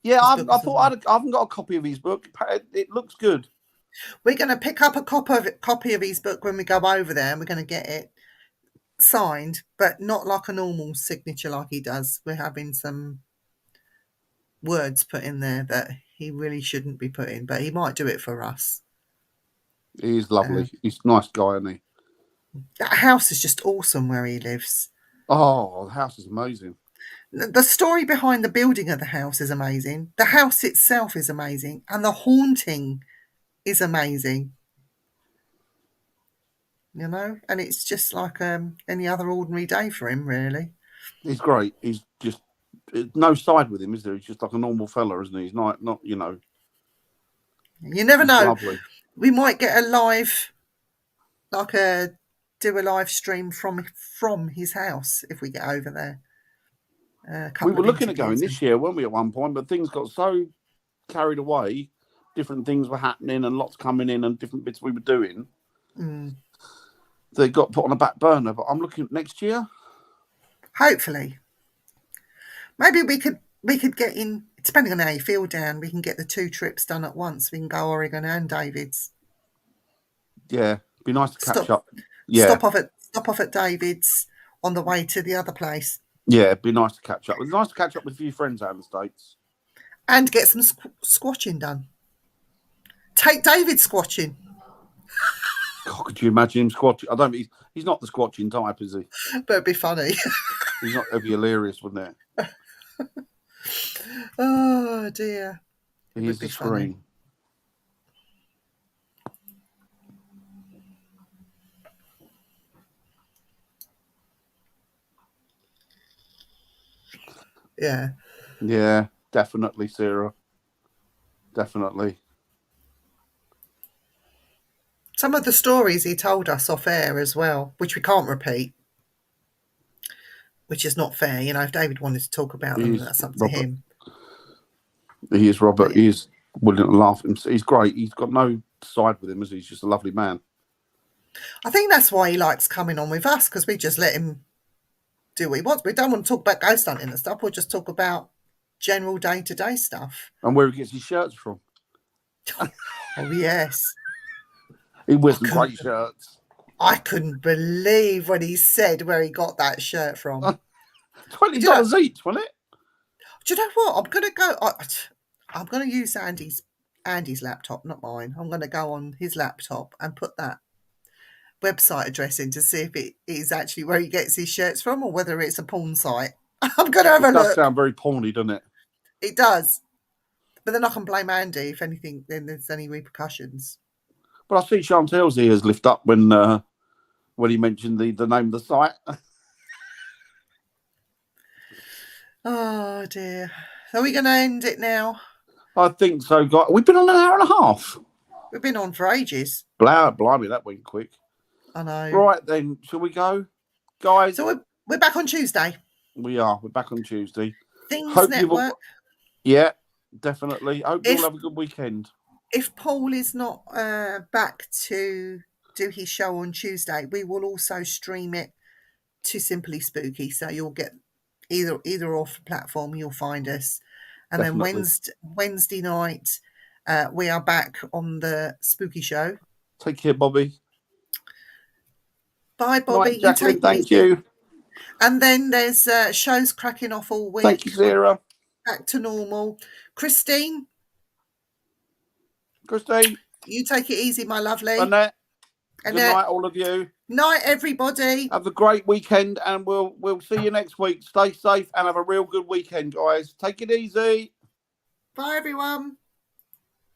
Yeah, I haven't got a copy of his book. It looks good. We're going to pick up a copy of his book when we go over there, and we're going to get it signed, but not like a normal signature like he does. We're having some words put in there that he really shouldn't be put in, but he might do it for us. He's lovely. He's a nice guy, isn't he? That house is just awesome where he lives. Oh, the house is amazing. The story behind the building of the house is amazing. The house itself is amazing. And the haunting is amazing. You know? And it's just like any other ordinary day for him, really. He's great. He's just no side with him, is there? He's just like a normal fella, isn't he? He's not you know. You never know. Lovely. We might get a live, do a live stream from his house if we get over there. We were looking at going this year, weren't we, at one point? But things got so carried away. Different things were happening and lots coming in and different bits we were doing. They got put on a back burner. But I'm looking at next year. Hopefully. Maybe we could get in, depending on how you feel, Dan, we can get the 2 trips done at once. We can go Oregon and David's. Yeah, it'd be nice to catch up. Yeah. Stop off at David's on the way to the other place. Yeah, it'd be nice to catch up. It's nice to catch up with a few friends out in the States. And get some squatching done. Take David squatching. God, could you imagine him squatching? I don't think he's not the squatching type, is he? But it'd be funny. He's not. It'd be hilarious, wouldn't it? Oh dear. He's the scream. Yeah. Yeah, definitely, Sarah. Definitely. Some of the stories he told us off air as well, which we can't repeat, which is not fair. You know, if David wanted to talk about them, that's up to him. He is Robert. He is willing to laugh. He's great. He's got no side with him, is he? He's just a lovely man. I think that's why he likes coming on with us, because we just let him do what he wants. We don't want to talk about ghost hunting and stuff. We'll just talk about general day-to-day stuff. And where he gets his shirts from. Oh, yes. He wears some great shirts. I couldn't believe when he said where he got that shirt from. $20 each, wasn't it? Do you know what? I'm going to use Andy's laptop, not mine. I'm going to go on his laptop and put that website address in to see if it is actually where he gets his shirts from or whether it's a porn site. I'm going to have a look. It does sound very porny, doesn't it? It does. But then I can blame Andy if anything, then there's any repercussions. But I see Chantel's ears lift up when he mentioned the name of the site. Oh dear. Are we going to end it now? I think so, guys. We've been on an hour and a half. We've been on for ages. Blimey, that went quick. I know. Right then, shall we go? Guys. So we're back on Tuesday. We are. We're back on Tuesday. Things Hope Network. Yeah. Definitely. Hope you all have a good weekend. If Paul is not back to do his show on Tuesday, we will also stream it to Simply Spooky, so you'll get either off platform. You'll find us, and Definitely. then Wednesday night we are back on the Spooky Show. Take care, Bobby. Bye, Bobby. Right, Jacqueline, you thank you. And then there's shows cracking off all week. Thank you, Sarah. Back to normal. Christine, you take it easy, my lovely. Annette, good night, all of you. Night, everybody. Have a great weekend, and we'll see you next week. Stay safe and have a real good weekend, guys. Take it easy. Bye, everyone.